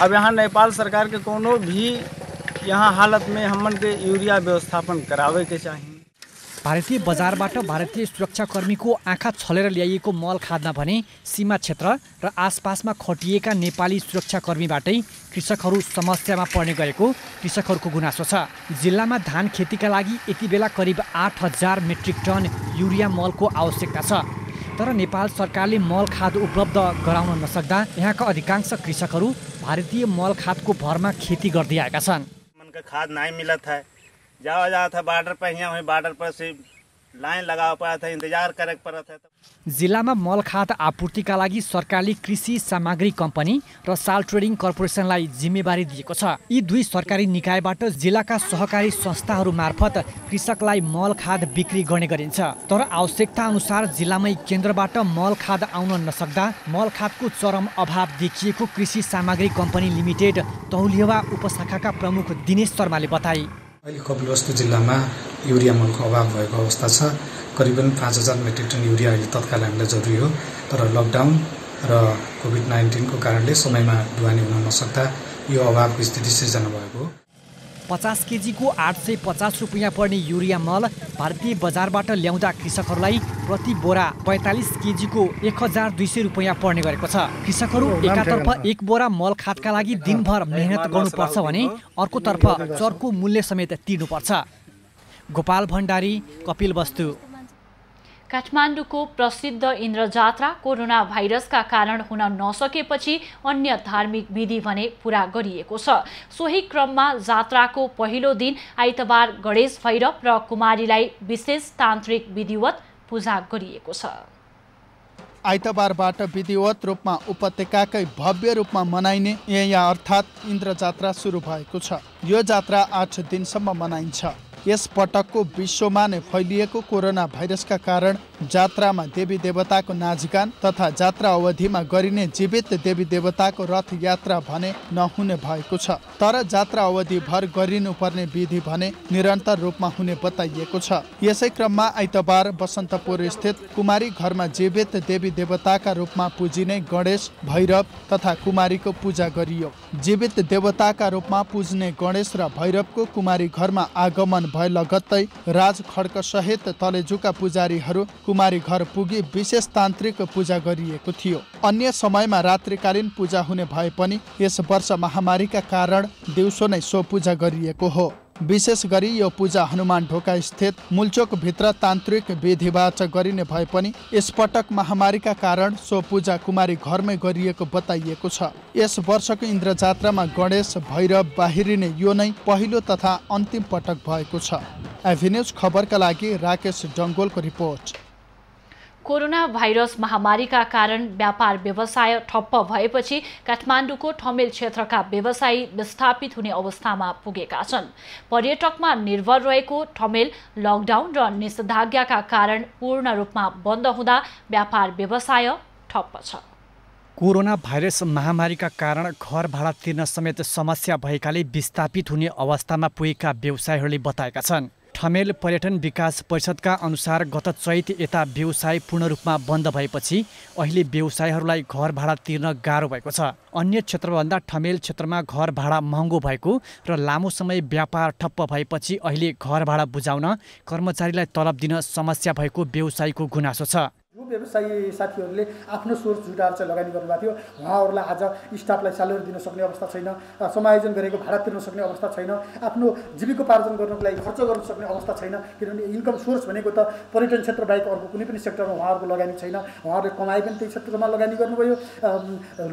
अब यहाँ नेपाल सरकार के कोनो भी यहाँ हालत में हमन के यूरिया व्यवस्थापन करावे के चाहिए। भारतीय बजारबाट भारतीय सुरक्षाकर्मीको आँखा छलेर ल्याइएको मल खादमा भने सीमा क्षेत्र र आसपासमा खटिएका नेपाली सुरक्षाकर्मीबाटै कृषकहरू समस्यामा पर्ने गरेको कृषकहरूको गुनासो छ। जिल्लामा धान खेतीका लागि यति बेला करिब 8000 मेट्रिक टन युरिया मलको आवश्यकता छ। तर नेपाल सरकारले मल खाद उपलब्ध गराउन नसक्दा यहाँका अधिकांश कृषकहरू भारतीय मल खादको भरमा खेती गर्दै आएका छन्। उनका खाद नहीं मिला था, जावा था बॉर्डर पर, यहाँ वहीं बॉर्डर पर से लाइन लगा पड़ा था, इंतजार करे पड़ा था। जिल्लामा मल खाद आपूर्तिका लागि सरकारले कृषि सामग्री कम्पनी र साल ट्रेडिङ कर्पोरेसनलाई जिम्मेवारी दिएको छ। यी दुई सरकारी निकायबाट जिल्लाका सहकारी संस्थाहरू मार्फत कृषकलाई मल खाद बिक्री गर्ने गरिन्छ। तर आवश्यकता अनुसार जिल्लामै केन्द्रबाट मल खाद आउन नसक्दा मल खादको चरम अभाव देखिएको कृषि सामग्री कम्पनी लिमिटेड तौलिया उपशाखाका प्रमुख दिनेश शर्माले बताए। अहिले कपिलवस्तु जिल्लामा युरिया मलको अभाव भएको अवस्था छ। करिबन 5000 मेट्रिक टन युरिया अहिले तत्काल हामीलाई जरुरी हो। तर लकडाउन र कोभिड-19 को कारणले समयमा ढुवानी हुन नसक्दा यो अभावको स्थिति सिर्जना भएको हो। 50 केजीको 850 रुपियाँ पर्ने युरिया मल भारतीय बजारबाट ल्याउँदा कृषकहरूलाई प्रति बोरा 45 केजीको 1200 रुपियाँ पर्ने गरेको छ। कृषकहरू एकातर्फ एक बोरा मल खादका लागि दिनभर मेहनत गर्नुपर्छ भने अर्कोतर्फ चरको मूल्य समेत तिर्नुपर्छ। गोपाल भण्डारी, कपिलवस्तु। काठमाडौँको प्रसिद्ध इन्द्र जात्रा कोरोना भाइरसका कारण हुन नसकेपछि अन्य धार्मिक विधि भने पूरा गरिएको छ। सोही क्रममा जात्राको पहिलो दिन आइतबार गणेश भैरव र कुमारीलाई विशेष तान्त्रिक विधिवत पूजा गरिएको छ। आइतबारबाट विधिवत रूपमा उपत्यकाकै भव्य रूपमा मनाइने यहाँ अर्थात् इन्द्र जात्रा सुरु भएको छ। यो जात्रा 8 दिनसम्म मनाइन्छ। यस पटकको विश्वमा नै फैलिएको कोरोना भाइरसका कारण जात्रामा देवी देवताको नाचगान तथा जात्रा अवधिमा गरिने जीवित देवी देवताको रथ यात्रा भने नहुने भएको छ। तर जात्रा अवधिभर गरिनुपर्ने विधि भने निरन्तर रूपमा हुने बताइएको छ। यसै क्रममा आइतबार बसन्तपुर स्थित कुमारी घरमा जीवित देवी देवताका रूपमा पूजिने गणेश भैरव तथा कुमारीको पूजा गरियो। जीवित देवताका रूपमा पूज्ने गणेश र भैरवको कुमारी घरमा आगमन भए लगत्तै राज खड्क सहित तलेजुका पुजारीहरू कुमारी घर पुगी विशेष तान्त्रिक पूजा गरिएको थियो। अन्य समयमा रात्रिकालीन पूजा हुने भए पनि यस वर्ष महामारीका कारण दिउँसो नै सो पूजा गरिएको हो। विशेष गरी यो पूजा हनुमान ढोका स्थित मूलचोक भित्र तान्त्रिक विधिबाट गरिने भए पनि यसपटक महामारीका कारण सो पूजा कुमारी घरमै गरिएको बताइएको छ। यस वर्षको इन्द्र जात्रामा गणेश भैरव बाहिरिने यो नै पहिलो तथा अन्तिम पटक भएको छ। एभिन्यूज खबरका लागि राकेश डङ्गोलको रिपोर्ट। कोरोना भाइरस महामारीका कारण व्यापार व्यवसाय ठप्प भएपछि काठमाडौँको ठमेल क्षेत्रका व्यवसायी विस्थापित हुने अवस्थामा पुगेका छन्। पर्यटकमा निर्भर रहेको ठमेल लकडाउन र निषेधाज्ञाका कारण पूर्ण रूपमा बन्द हुँदा व्यापार व्यवसाय ठप्प छ। कोरोना भाइरस महामारीका कारण घर भाडा तिर्न समेत समस्या भएकाले विस्थापित हुने अवस्थामा पुगेका व्यवसायीहरूले बताएका छन्। ठमेल पर्यटन विकास परिषदका अनुसार गत चैत यता व्यवसाय पूर्ण रूपमा बन्द भएपछि अहिले व्यवसायीहरूलाई घर भाडा तिर्न गाह्रो भएको छ। अन्य क्षेत्रभन्दा ठमेल क्षेत्रमा घर भाडा महँगो भएको र लामो समय व्यापार ठप्प भएपछि अहिले घर भाडा बुझाउन कर्मचारीलाई तलब दिन समस्या भएको व्यवसायीको गुनासो छ। यो व्यवसायी साथीहरूले आफ्नो सोर्स जुटाएर चाहिँ लगानी गर्नुभएको थियो। उहाँहरूलाई आज स्टाफलाई स्यालेरी दिन सक्ने अवस्था छैन, समायोजन गरेको भाडा तिर्न सक्ने अवस्था छैन, आफ्नो जीविकोपार्जन गर्नको लागि खर्च गर्न सक्ने अवस्था छैन। किनभने इन्कम सोर्स भनेको त पर्यटन क्षेत्र बाहेक अर्को कुनै पनि सेक्टरमा उहाँहरूको लगानी छैन। उहाँहरूले कमाइ पनि त्यही क्षेत्रमा लगानी गर्नुभयो,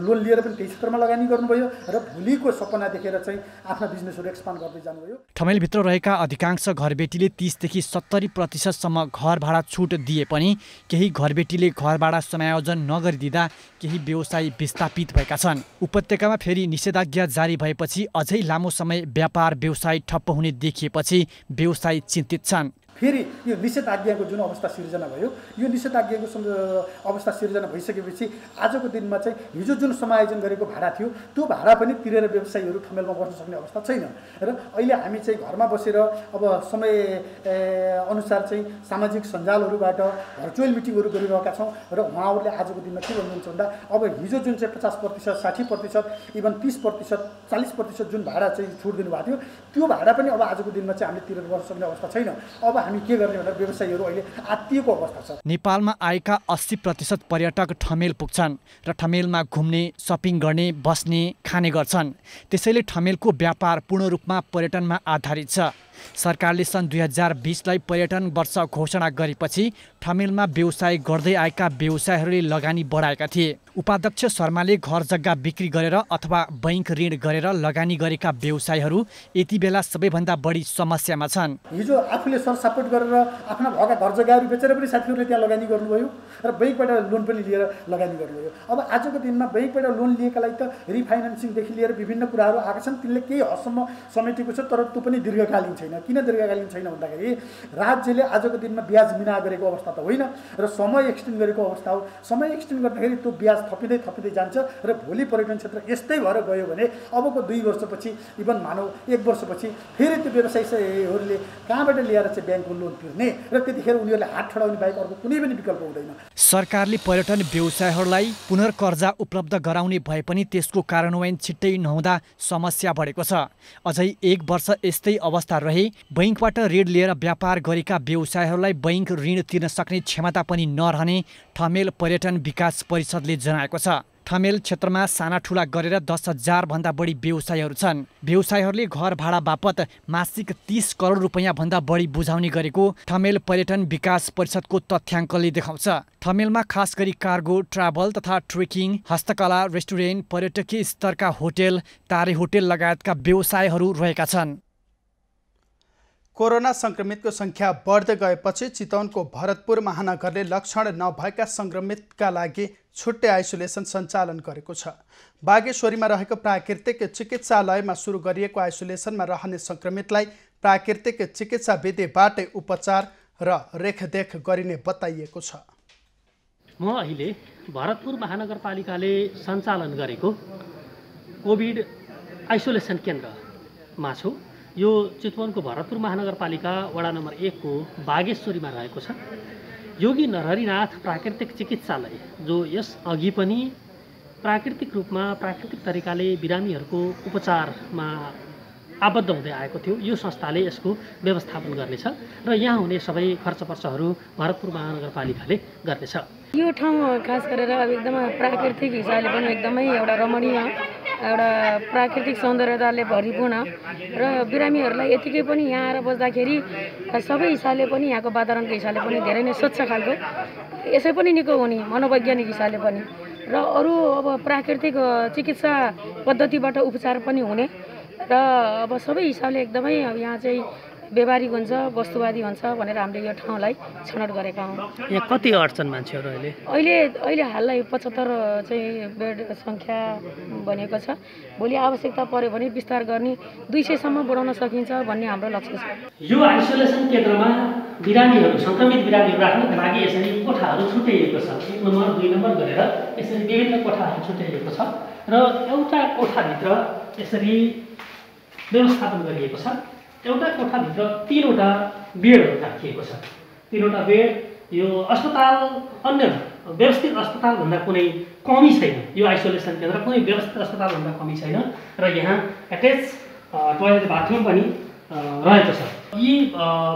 लोन लिएर पनि त्यही क्षेत्रमा लगानी गर्नुभयो र भोलिको सपना देखेर चाहिँ आफ्ना बिजनेसहरू एक्सपान्ड गर्दै जानुभयो। ठमेलभित्र रहेका अधिकांश घरबेटीले 30 देखि 70% घर भाडा छुट दिए पनि केही घरबेटीले घर भाडा समायोजन नगरिदिँदा केही व्यवसायी विस्थापित भएका छन्। उपत्यकामा फेरि निषेधाज्ञा जारी भएपछि अझै लामो समय व्यापार व्यवसाय ठप्प हुने देखिएपछि व्यवसायी चिन्तित छन्। फेरि यो निषेधाज्ञाको जुन अवस्था सिर्जना भयो, यो निषेधाज्ञाको अवस्था सिर्जना भइसकेपछि आजको दिनमा चाहिँ हिजो जुन समायोजन गरेको भाडा थियो त्यो भाडा पनि तिरेर व्यवसायीहरू ठमेलमा बस्न सक्ने अवस्था छैन। र अहिले हामी चाहिँ घरमा बसेर अब समय अनुसार चाहिँ सामाजिक सञ्जालहरूबाट भर्चुअल मिटिङहरू गरिरहेका छौँ र उहाँहरूले आजको दिनमा के भन्नुहुन्छ भन्दा अब हिजो जुन चाहिँ 50%, 60%, इभन 30%, 40% जुन भाडा चाहिँ छुट दिनुभएको थियो त्यो भाडा पनि अब आजको दिनमा चाहिँ हामीले तिरेर बस्न सक्ने अवस्था छैन। अब हामी के गर्ने भनेर व्यवसायीहरू अहिले आत्तिएको अवस्था छ। नेपालमा आएका 80% पर्यटक ठमेल पुग्छन् र ठमेलमा घुम्ने, सपिङ गर्ने, बस्ने, खाने गर्छन्। त्यसैले ठमेलको व्यापार पूर्ण रूपमा पर्यटनमा आधारित छ। सरकारले सन् 2020लाई पर्यटन वर्ष घोषणा गरेपछि ठमेलमा व्यवसाय गर्दै आएका व्यवसायीहरूले लगानी बढाएका थिए। उपाध्यक्ष शर्माले घर जग्गा बिक्री गरेर अथवा बैंक ऋण गरेर लगानी गरेका व्यवसायीहरू यति बेला सबैभन्दा बढी समस्यामा छन्। हिजो आफूले सरसपोर्ट गरेर आफ्ना भएका घर जग्गाहरू बेचेर पनि साथीहरूले त्यहाँ लगानी गर्नुभयो र बैंकबाट लोन पनि लिएर लगानी गर्नुभयो। अब आजको दिनमा बैंकबाट लोन लिएका लागि त रिफाइनेन्सिङदेखि लिएर विभिन्न कुराहरू आएका छन्, तिनले केही हदसम्म समेटेको छ, तर त्यो पनि दीर्घकालीन छैन। किन दीर्घकालीन छैन भन्दाखेरि राज्यले आजको दिनमा ब्याज मिना गरेको अवस्था त होइन र समय एक्सटेन्ड गरेको अवस्था हो। समय एक्सटेन्ड गर्दाखेरि त्यो ब्याज थपिँदै जान्छ र भोलि पर्यटन क्षेत्र यस्तै भएर गयो भने अबको 2 वर्षपछि, इभन मानौ 1 वर्षपछि फेरि त्यो व्यवसायीहरूले कहाँबाट ल्याएर चाहिँ ब्याङ्कको लोन तिर्ने र त्यतिखेर उनीहरूले हात ठडाउने बाहेक अर्को कुनै पनि विकल्प हुँदैन। सरकारले पर्यटन व्यवसायीहरूलाई पुनर्कर्जा उपलब्ध गराउने भए पनि त्यसको कार्यान्वयन छिट्टै नहुँदा समस्या बढेको छ। अझै 1 वर्ष यस्तै अवस्था रहे बैंकबाट ऋण लिएर व्यापार गरेका व्यवसायीहरूलाई बैंक ऋण तिर्न सक्ने क्षमता पनि नरहने ठमेल पर्यटन विकास परिषदले जनाएको छ। ठमेल क्षेत्रमा साना ठुला गरेर 10,000 भन्दा बढी व्यवसायीहरू छन्। व्यवसायीहरूले घर भाडा बापत मासिक 30 करोड रुपैयाँ भन्दा बढी बुझाउने गरेको ठमेल पर्यटन विकास परिषदको तथ्याङ्कले देखाउँछ। ठमेलमा खास गरी कार्गो, ट्राभल तथा ट्रेकिङ, हस्तकला, रेस्टुरेन्ट, पर्यटकीय स्तरका होटेल, तारे होटेल लगायतका व्यवसायहरू रहेका छन्। कोरोना संक्रमितको संख्या बढ्दै गएपछि चितवनको भरतपुर महानगरले लक्षण नभएका संक्रमितका लागि छुट्टै आइसोलेसन सञ्चालन गरेको छ। बागेश्वरीमा रहेको प्राकृतिक चिकित्सालयमा सुरु गरिएको आइसोलेसनमा रहने संक्रमितलाई प्राकृतिक चिकित्सा विधिबाटै उपचार र रेखदेख गरिने बताइएको छ। म अहिले भरतपुर महानगरपालिकाले सञ्चालन गरेको कोभिड आइसोलेसन केन्द्रमा छु। यो चितवनको भरतपुर महानगरपालिका वडा नम्बर 1 को बागेश्वरीमा रहेको छ। योगी नरहरिनाथ प्राकृतिक चिकित्सालय जो यस अघि पनि प्राकृतिक रूपमा प्राकृतिक तरिकाले बिरामीहरूको उपचारमा आबद्ध हुँदै आएको थियो। यो संस्थाले यसको व्यवस्थापन गर्नेछ र यहाँ हुने सबै खर्चपर्चहरू भरतपुर महानगरपालिकाले गर्नेछ। यो ठाउँ खास गरेर अब एकदमै प्राकृतिक हिसाबले पनि एकदमै एउटा रमणीय, एउटा प्राकृतिक सौन्दर्यताले भरिपूर्ण र बिरामीहरूलाई यतिकै पनि यहाँ आएर बस्दाखेरि सबै हिसाबले पनि यहाँको वातावरणको हिसाबले पनि धेरै नै स्वच्छ खालको, यसै पनि निको हुने मनोवैज्ञानिक हिसाबले पनि र अरू अब प्राकृतिक चिकित्सा पद्धतिबाट उपचार पनि हुने र अब सबै हिसाबले एकदमै अब यहाँ चाहिँ व्यवहारिक हुन्छ, वस्तुवादी हुन्छ भनेर हामीले यो ठाउँलाई छनौट गरेका हौँ। यहाँ कति अड्छन् मान्छेहरू अहिले हाललाई 75 चाहिँ बेड सङ्ख्या बनेको छ। भोलि आवश्यकता पर्यो भने विस्तार गर्ने 200 सम्म बढाउन सकिन्छ भन्ने हाम्रो लक्ष्य छ। यो आइसोलेसन केन्द्रमा बिरामीहरू, सङ्क्रमित बिरामीहरू राख्नको लागि यसरी कोठाहरू छुट्याइएको छ। 1 नम्बर 2 नम्बर गरेर यसरी विभिन्न कोठाहरू छुट्याइएको छ र एउटा कोठाभित्र यसरी व्यवस्थापन गरिएको छ। एउटा कोठाभित्र 3वटा बेडहरू राखिएको छ। 3वटा बेड यो अस्पताल, अन्य व्यवस्थित अस्पतालभन्दा कुनै कमी छैन। यो आइसोलेसन केन्द्र कुनै व्यवस्थित अस्पतालभन्दा कमी छैन र यहाँ एट्याच टोयलेट बाथरुम पनि रहेको छ। यी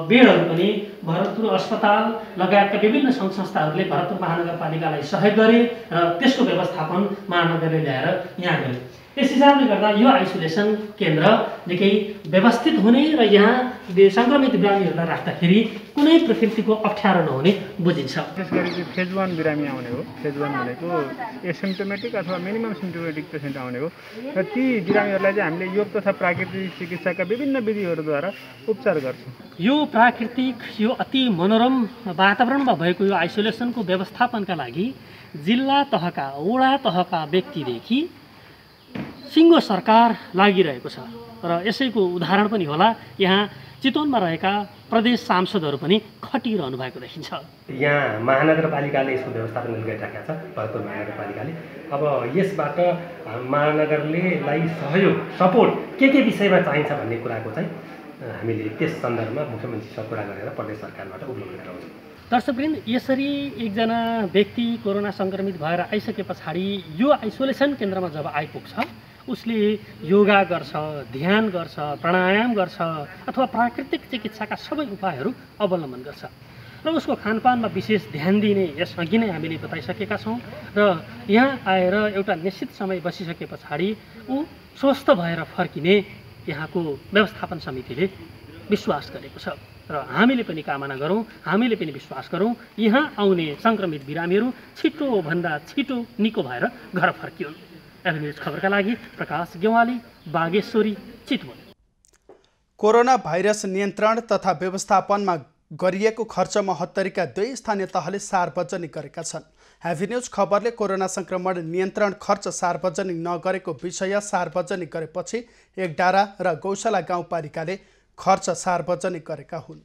बेडहरू पनि भरतपुर अस्पताल लगायतका विभिन्न सङ्घ संस्थाहरूले भरतपुर महानगरपालिकालाई सहयोग गरे र त्यसको व्यवस्थापन महानगरले ल्याएर यहाँ गरे। त्यस हिसाबले गर्दा यो आइसोलेसन केन्द्र निकै व्यवस्थित हुने र यहाँ सङ्क्रमित बिरामीहरूलाई राख्दाखेरि कुनै प्रकृतिको अप्ठ्यारो नहुने बुझिन्छ। विशेष गरी चाहिँ फेज 1 बिरामी आउने हो। फेज 1 भनेको एसिम्टोमेटिक अथवा मिनिमम सिम्टोमेटिक पेसेन्ट आउने हो र ती बिरामीहरूलाई चाहिँ हामीले योग तथा प्राकृतिक चिकित्साका विभिन्न विधिहरूद्वारा उपचार गर्छौँ। यो प्राकृतिक यो अति मनोरम वातावरणमा भएको यो आइसोलेसनको व्यवस्थापनका लागि जिल्ला तहका वडा तहका व्यक्तिदेखि सिङ्गो सरकार लागिरहेको छ र यसैको उदाहरण पनि होला। यहाँ चितवनमा रहेका प्रदेश सांसदहरू पनि खटिरहनु भएको देखिन्छ। यहाँ महानगरपालिकाले यसको व्यवस्थापन गरिराखेका छ भरतपुर महानगरपालिकाले। अब यसबाट महानगरलाई सहयोग सपोर्ट के विषयमा चाहिन्छ भन्ने कुराको चाहिँ हामीले त्यस सन्दर्भमा मुख्यमन्त्रीसँग कुरा गरेर प्रदेश सरकारबाट उपलब्ध गराउँछौँ। दर्शकवृन्द, यसरी एकजना व्यक्ति कोरोना सङ्क्रमित भएर आइसके पछाडि यो आइसोलेसन केन्द्रमा जब आइपुग्छ उसले योगा गर्छ, ध्यान गर्छ, प्राणायाम गर्छ अथवा प्राकृतिक चिकित्साका सबै उपायहरू अवलम्बन गर्छ र उसको खानपानमा विशेष ध्यान दिने यसअघि नै हामीले बताइसकेका छौँ र यहाँ आएर एउटा निश्चित समय बसिसके पछाडि ऊ स्वस्थ भएर फर्किने यहाँको व्यवस्थापन समितिले विश्वास गरेको छ र हामीले पनि कामना गरौँ, हामीले पनि विश्वास गरौँ यहाँ आउने सङ्क्रमित बिरामीहरू छिटोभन्दा छिटो निको भएर घर फर्कियोन्। एभेन्यूज खबरका लागि प्रकाश गेवाली, बागेश्वरी, चितवन। कोरोना भाइरस नियन्त्रण तथा व्यवस्थापनमा गरिएको खर्च महोत्तरीका 2 स्थानीय तहले सार्वजनिक गरेका छन्। एभेन्यूज खबरले कोरोना संक्रमण नियन्त्रण खर्च सार्वजनिक नगरेको विषय सार्वजनिक गरेपछि एकडारा र गौशाला गाउँपालिकाले खर्च सार्वजनिक गरेका हुन्।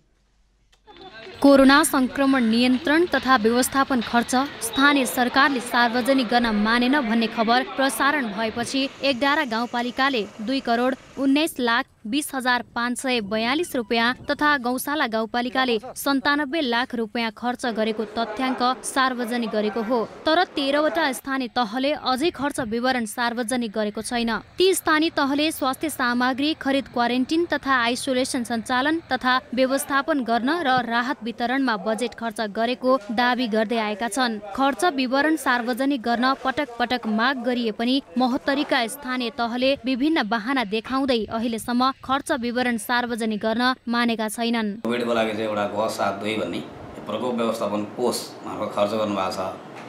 कोरोना संक्रमण नियन्त्रण तथा व्यवस्थापन खर्च स्थानीय सरकारले सार्वजनिक गर्न मानेन भन्ने खबर प्रसारण भएपछि एकडारा गाउँपालिकाले 2,19,20,542 रुपियाँ तथा गौशाला गाउँपालिकाले 97 लाख रुपियाँ खर्च गरेको तथ्याङ्क सार्वजनिक गरेको हो। तर 13वटा स्थानीय तहले अझै खर्च विवरण सार्वजनिक गरेको छैन। ती स्थानीय तहले स्वास्थ्य सामग्री खरिद, क्वारेन्टिन तथा आइसोलेसन सञ्चालन तथा व्यवस्थापन गर्न र राहत वितरणमा बजेट खर्च गरेको दाबी गर्दै आएका छन्। खर्च विवरण सार्वजनिक गर्न पटक पटक माग गरिए पनि महोत्तरीका स्थानीय तहले विभिन्न बहाना देखाउँदै अहिलेसम्म खर्च विवरण सार्वजनिक गर्न मानेका छैनन्। कोभिडको लागि चाहिँ एउटा ग72 भन्ने प्रकोप व्यवस्थापन कोष मार्फत खर्च गर्नुभएको छ।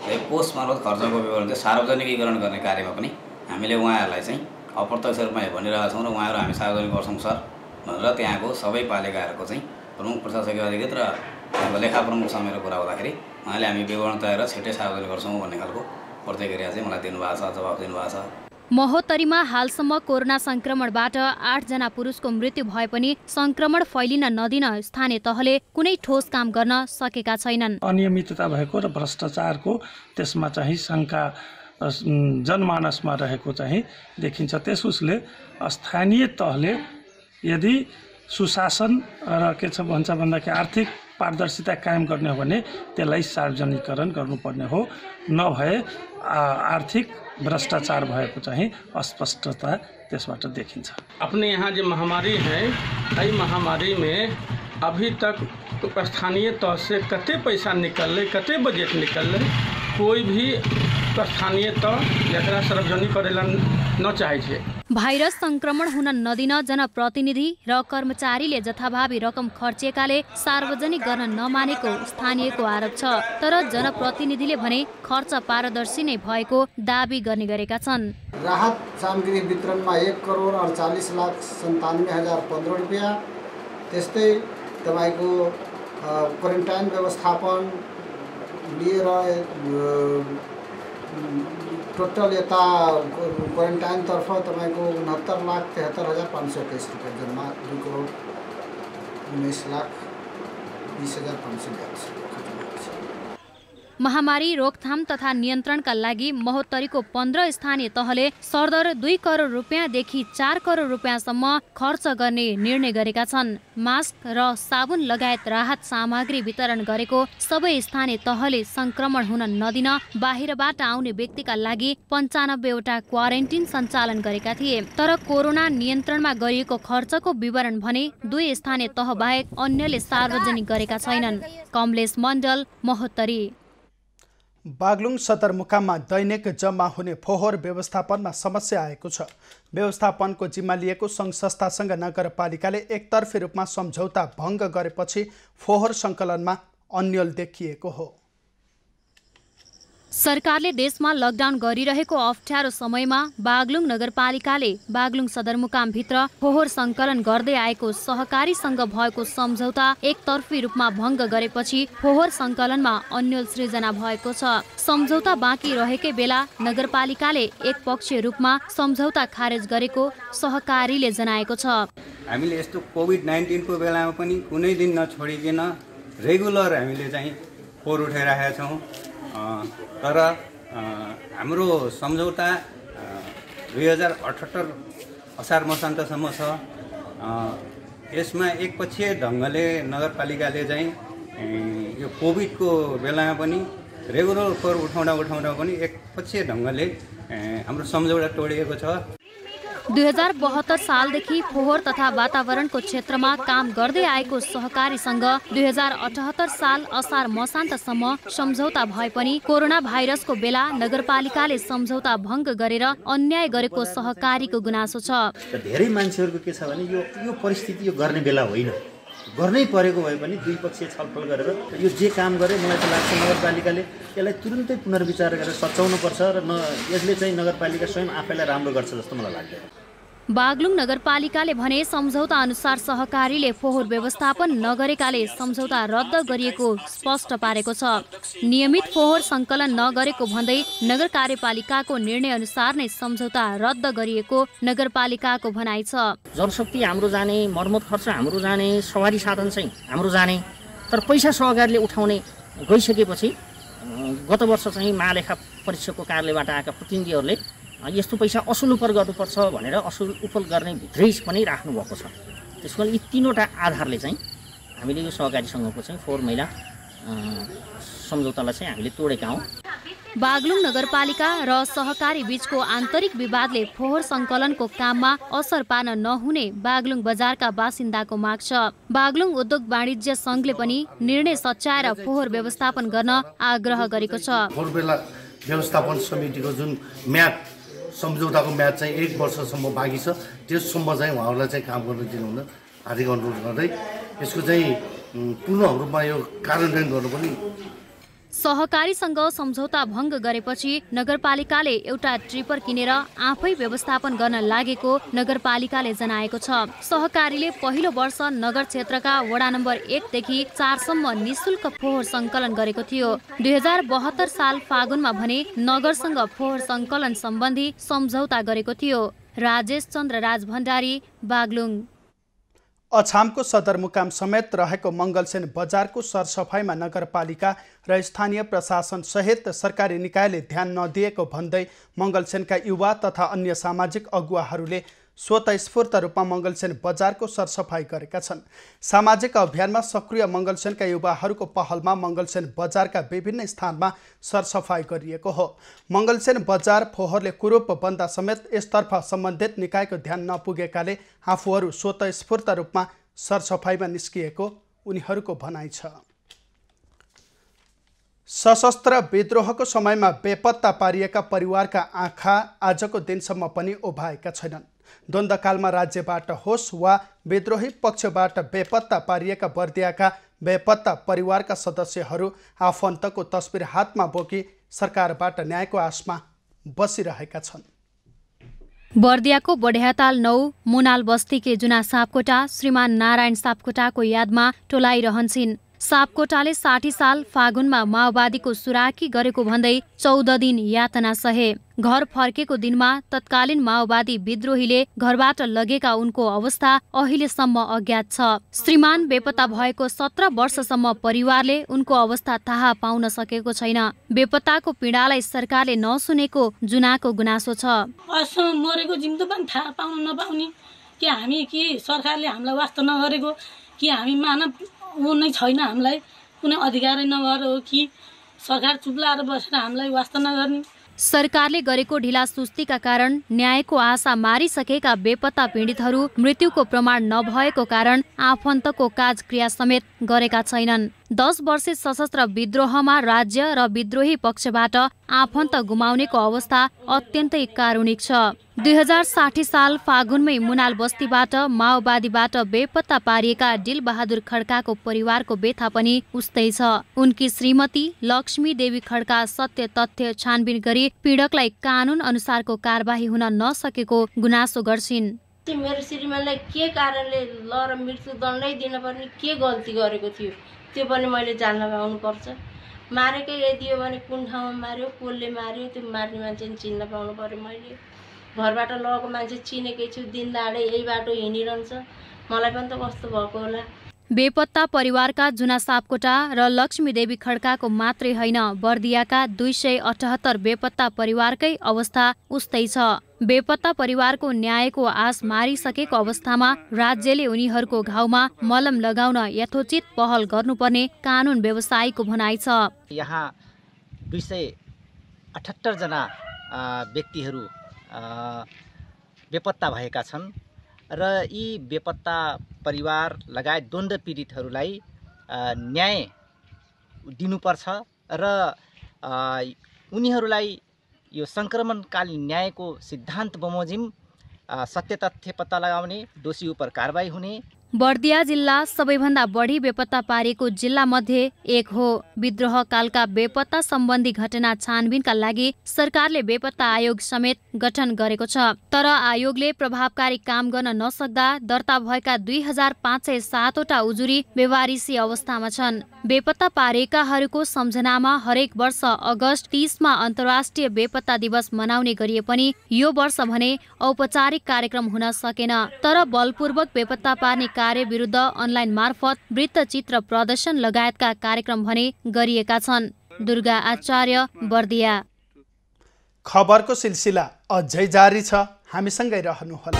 यो कोष मार्फत खर्चको विवरण चाहिँ सार्वजनिकीकरण गर्ने कार्यमा पनि हामीले उहाँहरूलाई चाहिँ अप्रत्यक्ष रूपमा भनिरहेका छौँ र उहाँहरू हामी सार्वजनिक गर्छौँ सर भनेर त्यहाँको सबै पालिकाहरूको चाहिँ प्रमुख प्रशासकीय अधिकृत र लेखा प्रमुख समेत कुरा हुँदाखेरि उहाँले हामी विवरण तयार छिट्टै सार्वजनिक गर्छौँ भन्ने खालको प्रतिक्रिया चाहिँ मलाई दिनुभएको छ, जवाब दिनुभएको छ। महोत्तरीमा हालसम्म कोरोना संक्रमणबाट 8 जना पुरुषको मृत्यु भए पनि संक्रमण फैलिन नदिन स्थानीय तहले कुनै ठोस काम गर्न सकेका छैनन्। अनियमितता भएको र भ्रष्टाचारको त्यसमा चाहिँ शङ्का जनमानसमा रहेको चाहिँ देखिन्छ। त्यस उसले स्थानीय तहले यदि सुशासन र के छ भन्छ भन्दाखेरि आर्थिक पारदर्शिता कायम गर्ने हो भने त्यसलाई सार्वजनिकरण गर्नुपर्ने हो। नभए आर्थिक भ्रष्टाचार भएको चाहिँ अस्पष्टता त्यसबाट देखिन्छ। अपने यहाँ जो महामारी है, यही महामारी में अभी तक स्थानीय तह से कते पैसा निकल, कते बजेट निकल, कोई भी स्थानीय तह एकरा सार्वजनिक करेला न चाहे छे। भाइरस संक्रमण हुन नदिन जनप्रतिनिधि र कर्मचारीले जथाभावी रकम खर्चेकाले सार्वजनिक गर्न नमानेको स्थानीयको आरोप छ। तर जनप्रतिनिधिले भने खर्च पारदर्शी नै भएको दाबी गर्ने गरेका छन्। राहत सामग्री वितरणमा 1,48,97,015 रुपियाँ, त्यस्तै तपाईको क्वारेन्टाइन व्यवस्थापन लिएर टोटल यता क्वारेन्टाइनतर्फ तपाईँको 69,73,521 रुपियाँ, जम्मा 2,19,20,582। महामारी रोकथाम तथा नियन्त्रणका लागि महोत्तरीको 15 स्थानीय तहले सरदर 2 करोड रुपियाँदेखि 4 करोड रुपियाँसम्म खर्च गर्ने निर्णय गरेका छन्। मास्क र साबुन लगायत राहत सामग्री वितरण गरेको सबै स्थानीय तहले संक्रमण हुन नदिन बाहिरबाट आउने व्यक्तिका लागि 95 वटा क्वारेन्टिन सञ्चालन गरेका थिए। तर कोरोना नियन्त्रणमा गरिएको खर्चको विवरण भने 2 स्थानीय तह बाहेक अन्यले सार्वजनिक गरेका छैनन्। कमलेश मण्डल, महोत्तरी। बागलुङ सदरमुकाममा दैनिक जम्मा हुने फोहोर व्यवस्थापनमा समस्या आएको छ। व्यवस्थापनको जिम्मा लिएको सङ्घ संस्थासँग नगरपालिकाले एकतर्फी रूपमा सम्झौता भङ्ग गरेपछि फोहोर सङ्कलनमा अन्यल देखिएको हो। सरकारले देशमा लकडाउन गरिरहेको अप्ठ्यारो समयमा बागलुङ नगरपालिकाले बागलुङ सदरमुकामभित्र फोहोर सङ्कलन गर्दै आएको सहकारीसँग भएको सम्झौता एकतर्फी रूपमा भङ्ग गरेपछि फोहोर सङ्कलनमा अन्यल सृजना भएको छ। सम्झौता बाँकी रहेकै बेला नगरपालिकाले एकपक्षीय रूपमा सम्झौता खारेज गरेको सहकारीले जनाएको छ। हामीले यस्तो कोभिड-19 को बेलामा पनि कुनै दिन नछोडिकन रेगुलर हामीले चाहिँ फोहोर उठाइरहेका छौँ। तर हाम्रो सम्झौता 2078 असार मसान्तसम्म छ। यसमा एकपक्षीय ढङ्गले नगरपालिकाले चाहिँ यो कोभिडको बेलामा पनि रेगुलर फोहोर उठाउँदा पनि एकपक्षीय ढङ्गले हाम्रो सम्झौता तोडिएको छ। 2072 सालदेखि फोहोर तथा वातावरणको क्षेत्रमा काम गर्दै आएको सहकारीसँग 2078 साल असार मसान्तसम्म सम्झौता भए पनि कोरोना भाइरसको बेला नगरपालिकाले सम्झौता भङ्ग गरेर अन्याय गरेको सहकारीको गुनासो छ। धेरै मान्छेहरूको के छ भने यो परिस्थिति यो गर्ने बेला होइन, गर्नै परेको भए पनि दुई पक्षीय छलफल गरेर यो जे काम गरे मलाई त लाग्छ नगरपालिकाले यसलाई तुरुन्तै पुनर्विचार गरेर सच्याउनु पर्छ र यसले चाहिँ नगरपालिका स्वयं आफैलाई राम्रो गर्छ जस्तो मलाई लाग्दैन। बागलुङ नगरपालिकाले भने सम्झौता अनुसार सहकारीले फोहोर व्यवस्थापन नगरेकाले सम्झौता रद्द गरिएको स्पष्ट पारेको छ। नियमित फोहोर सङ्कलन नगरेको भन्दै नगर कार्यपालिकाको निर्णय अनुसार नै सम्झौता रद्द गरिएको नगरपालिकाको भनाइ छ। जनशक्ति हाम्रो जाने, मर्मत खर्च हाम्रो जाने, सवारी साधन चाहिँ हाम्रो जाने, तर पैसा सहकारीले उठाउने गइसकेपछि गत वर्ष चाहिँ महालेखा परीक्षकको कार्यालयबाट आएका प्रतिनिधिहरूले यस्तो पैसा असुल उपर गर्नुपर्छ भनेर असुल उपर गर्ने भित्रै पनि राख्नु भएको छ। त्यसको यी तीनवटा आधारले चाहिँ हामीले यो सहकारीसँगको चाहिँ फोहोर मैला सम्झौतालाई चाहिँ हामीले तोडेका हौँ। बागलुङ नगरपालिका र सहकारी बीचको आन्तरिक विवादले फोहोर सङ्कलनको काममा असर पार्न नहुने बागलुङ बजारका बासिन्दाको माग छ। बागलुङ उद्योग वाणिज्य सङ्घले पनि निर्णय सच्याएर फोहोर व्यवस्थापन गर्न आग्रह गरेको छ। फोहोर मैला व्यवस्थापन समितिको जुन म्याद सम्झौताको म्याद चाहिँ 1 वर्षसम्म बाँकी छ, त्यससम्म चाहिँ उहाँहरूलाई चाहिँ काम गर्न दिनुहुन हार्दिक अनुरोध गर्दै यसको चाहिँ पूर्ण रूपमा यो कार्यान्वयन गर्नु पनि। सहकारीसँग सम्झौता भङ्ग गरेपछि नगरपालिकाले एउटा ट्रिपर किनेर आफै व्यवस्थापन गर्न लागेको नगरपालिकाले जनाएको छ। सहकारीले पहिलो वर्ष नगर क्षेत्रका वडा नम्बर 1 देखि 4 सम्म निशुल्क फोहोर सङ्कलन गरेको थियो। 2072 साल फागुनमा भने नगरसँग फोहोर सङ्कलन सम्बन्धी सम्झौता गरेको थियो। राजेश चन्द्र राज भण्डारी, बागलुङ। अछामको सदरमुकाम समेत रहेको मङ्गलसेन बजारको सरसफाइमा नगरपालिका र स्थानीय प्रशासन सहित सरकारी निकायले ध्यान नदिएको भन्दै मङ्गलसेनका युवा तथा अन्य सामाजिक अगुवाहरूले स्वतस्फूर्त रूपमा मङ्गलसेन बजारको सरसफाइ गरेका छन्। सामाजिक अभियानमा सक्रिय मङ्गलसेनका युवाहरूको पहलमा मङ्गलसेन बजारका विभिन्न स्थानमा सरसफाइ गरिएको हो। मङ्गलसेन बजार फोहोरले कुरूप बन्दा समेत यसतर्फ सम्बन्धित निकायको ध्यान नपुगेकाले आफूहरू स्वतस्फूर्त रूपमा सरसफाइमा निस्किएको उनीहरूको भनाइ छ। सशस्त्र विद्रोहको समयमा बेपत्ता पारिएका परिवारका आँखा आजको दिनसम्म पनि उभाएका छैनन्। द्वन्द्वकालमा राज्यबाट होस् वा विद्रोही पक्षबाट बेपत्ता पारिएका बर्दियाका बेपत्ता परिवारका सदस्यहरू आफन्तको तस्बिर हातमा बोकी सरकारबाट न्यायको आशमा बसिरहेका छन्। बर्दियाको बढियाताल 9 मुनाल बस्तीके जुना सापकोटा श्रीमान नारायण सापकोटाको यादमा टोलाइरहन्छन्। सापकोटाले 60 साल फागुनमा माओवादीको सुराकी गरेको भन्दै 14 दिन यातना सहे। घर फर्केको दिनमा तत्कालीन माओवादी विद्रोहीले घरबाट लगेका उनको अवस्था अहिलेसम्म अज्ञात छ। श्रीमान बेपत्ता भएको 17 वर्षसम्म परिवारले उनको अवस्था थाहा पाउन सकेको छैन। बेपत्ताको पीडालाई सरकारले नसुनेको जुनाको गुनासो छ। मरेको जिम्तो पनि थाहा पाउन नपाउने कि हामी के सरकारले हामीलाई वास्ता नगरेको कि हामी मानव ऊ नै छैन, हामीलाई कुनै अधिकारै नगरेर हो कि सरकार चुप्लाएर बसेर हामीलाई वास्ता नगर्ने। सरकारले गरेको ढिला सुस्तीका कारण न्यायको आशा मारिसकेका बेपत्ता पीडितहरू मृत्युको प्रमाण नभएको कारण आफन्तको काजक्रिया समेत गरेका छैनन्। 10 वर्षे सशस्त्र विद्रोहमा राज्य र विद्रोही पक्षबाट आफन्त गुमाउनेको अवस्था अत्यन्तै कारुणिक छ। 2060 साल फागुनमै मुनाल बस्तीबाट माओवादीबाट बेपत्ता पारिएका डिलबहादुर खड्काको परिवारको व्यथा पनि उस्तै छ। उनकी श्रीमती लक्ष्मी देवी खड्का सत्य तथ्य छानबिन गरी पीडकलाई कानून अनुसारको कारबाही हुन नसकेको गुनासो गर्छिन्। मेरो श्रीमानलाई के कारणले लर मृत्युदण्डै दिनुपर्ने के गल्ती गरेको थियो त्यो पनि मैले जान्न पाउनु पर्छ। मारेकै यदि हो भने कुन ठाउँमा मार्यो, कसले मार्यो, त्यो मार्ने मान्छे चिन्न पाउनु पर्यो। मैले घरबाट लगेको मान्छे चिनेकै छु, दिनदाडै यही बाटो हिँडिरहन्छ, मलाई पनि त कस्तो भएको होला। बेपत्ता परिवारका जुना सापकोटा र लक्ष्मीदेवी खड्काको मात्रै होइन, बर्दियाका 278 बेपत्ता परिवारकै अवस्था उस्तै छ। बेपत्ता परिवारको न्यायको आश मारिसकेको अवस्थामा राज्यले उनीहरूको घाउमा मलम लगाउन यथोचित पहल गर्नुपर्ने कानुन व्यवसायीको भनाइ छ। यहाँ 278 जना व्यक्तिहरू बेपत्ता भएका छन् र यी बेपत्ता परिवार लगायत द्वन्द्व पीडितहरूलाई न्याय दिनुपर्छ र उनीहरूलाई यो सङ्क्रमणकालीन न्यायको सिद्धान्त बमोजिम सत्य तथ्य पत्ता लगाउने, दोषी उपर कारबाही हुने। बर्दिया जिल्ला सबैभन्दा बढी बेपत्ता पारिएको जिल्ला मध्ये एक हो। विद्रोह कालका बेपत्ता सम्बन्धी घटना छानबिनका लागि सरकारले बेपत्ता आयोग समेत गठन गरेको छ। तर आयोगले प्रभावकारी काम गर्न नसक्दा दर्ता भएका 2507 वटा उजुरी बेवारिसी अवस्थामा छन्। बेपत्ता पारिएकाहरूको सम्झनामा हरेक वर्ष अगस्त 30 मा अन्तर्राष्ट्रिय बेपत्ता दिवस मनाउने गरिए पनि यो वर्ष भने औपचारिक कार्यक्रम हुन सकेन। तर बलपूर्वक बेपत्ता पार्ने कार्य विरुद्ध अनलाइन मार्फत वृत्तचित्र प्रदर्शन लगायतका कार्यक्रम भने गरिएका छन्। दुर्गा आचार्य, बर्दिया। खबरको सिलसिला अझै जारी छ, हामीसँगै रहनुहोला।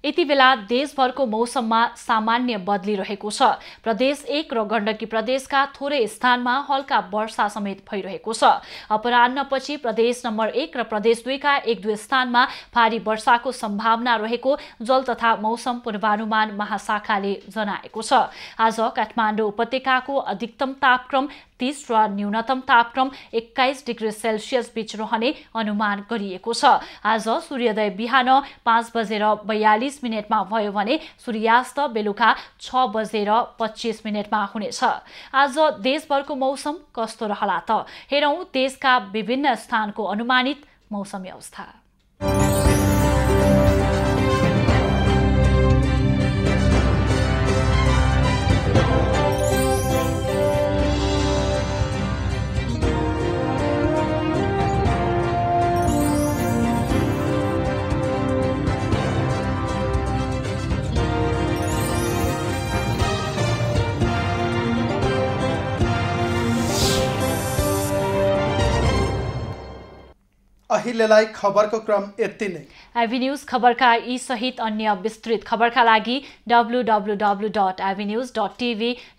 यति बेला देशभरको मौसममा सामान्य बदलिरहेको छ। प्रदेश 1 र गण्डकी प्रदेशका थोरै स्थानमा हल्का वर्षा समेत भइरहेको छ। अपराह्नपछि प्रदेश नम्बर 1 र प्रदेश 2 का 1-2 स्थानमा भारी वर्षाको सम्भावना रहेको जल तथा मौसम पूर्वानुमान महाशाखाले जनाएको छ। आज काठमाडौँ उपत्यकाको अधिकतम तापक्रम 30 र न्यूनतम तापक्रम 21 डिग्री सेल्सियस बीच रहने अनुमान गरिएको छ। आज सूर्योदय बिहान 5:42 भयो भने सूर्यास्त बेलुका 6:25 हुनेछ। आज देशभरको मौसम कस्तो रहला त? हेरौं देशका विभिन्न स्थानको अनुमानित मौसमी अवस्था। अहिलेलाई खबरको क्रम यति नै। आइभी न्यूज खबरका यी सहित अन्य विस्तृत खबरका लागि www.ivnews.tv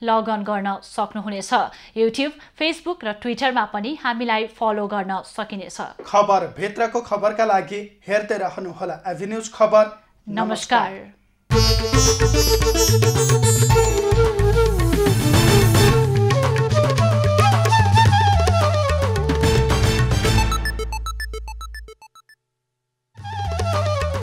लगअन गर्न सक्नुहुनेछ। युट्युब, फेसबुक र ट्विटरमा पनि हामीलाई फलो गर्न सकिनेछ। खबर भित्रको खबरका लागि हेर्दै रहनुहोला आइभी न्यूज खबर। नमस्कार।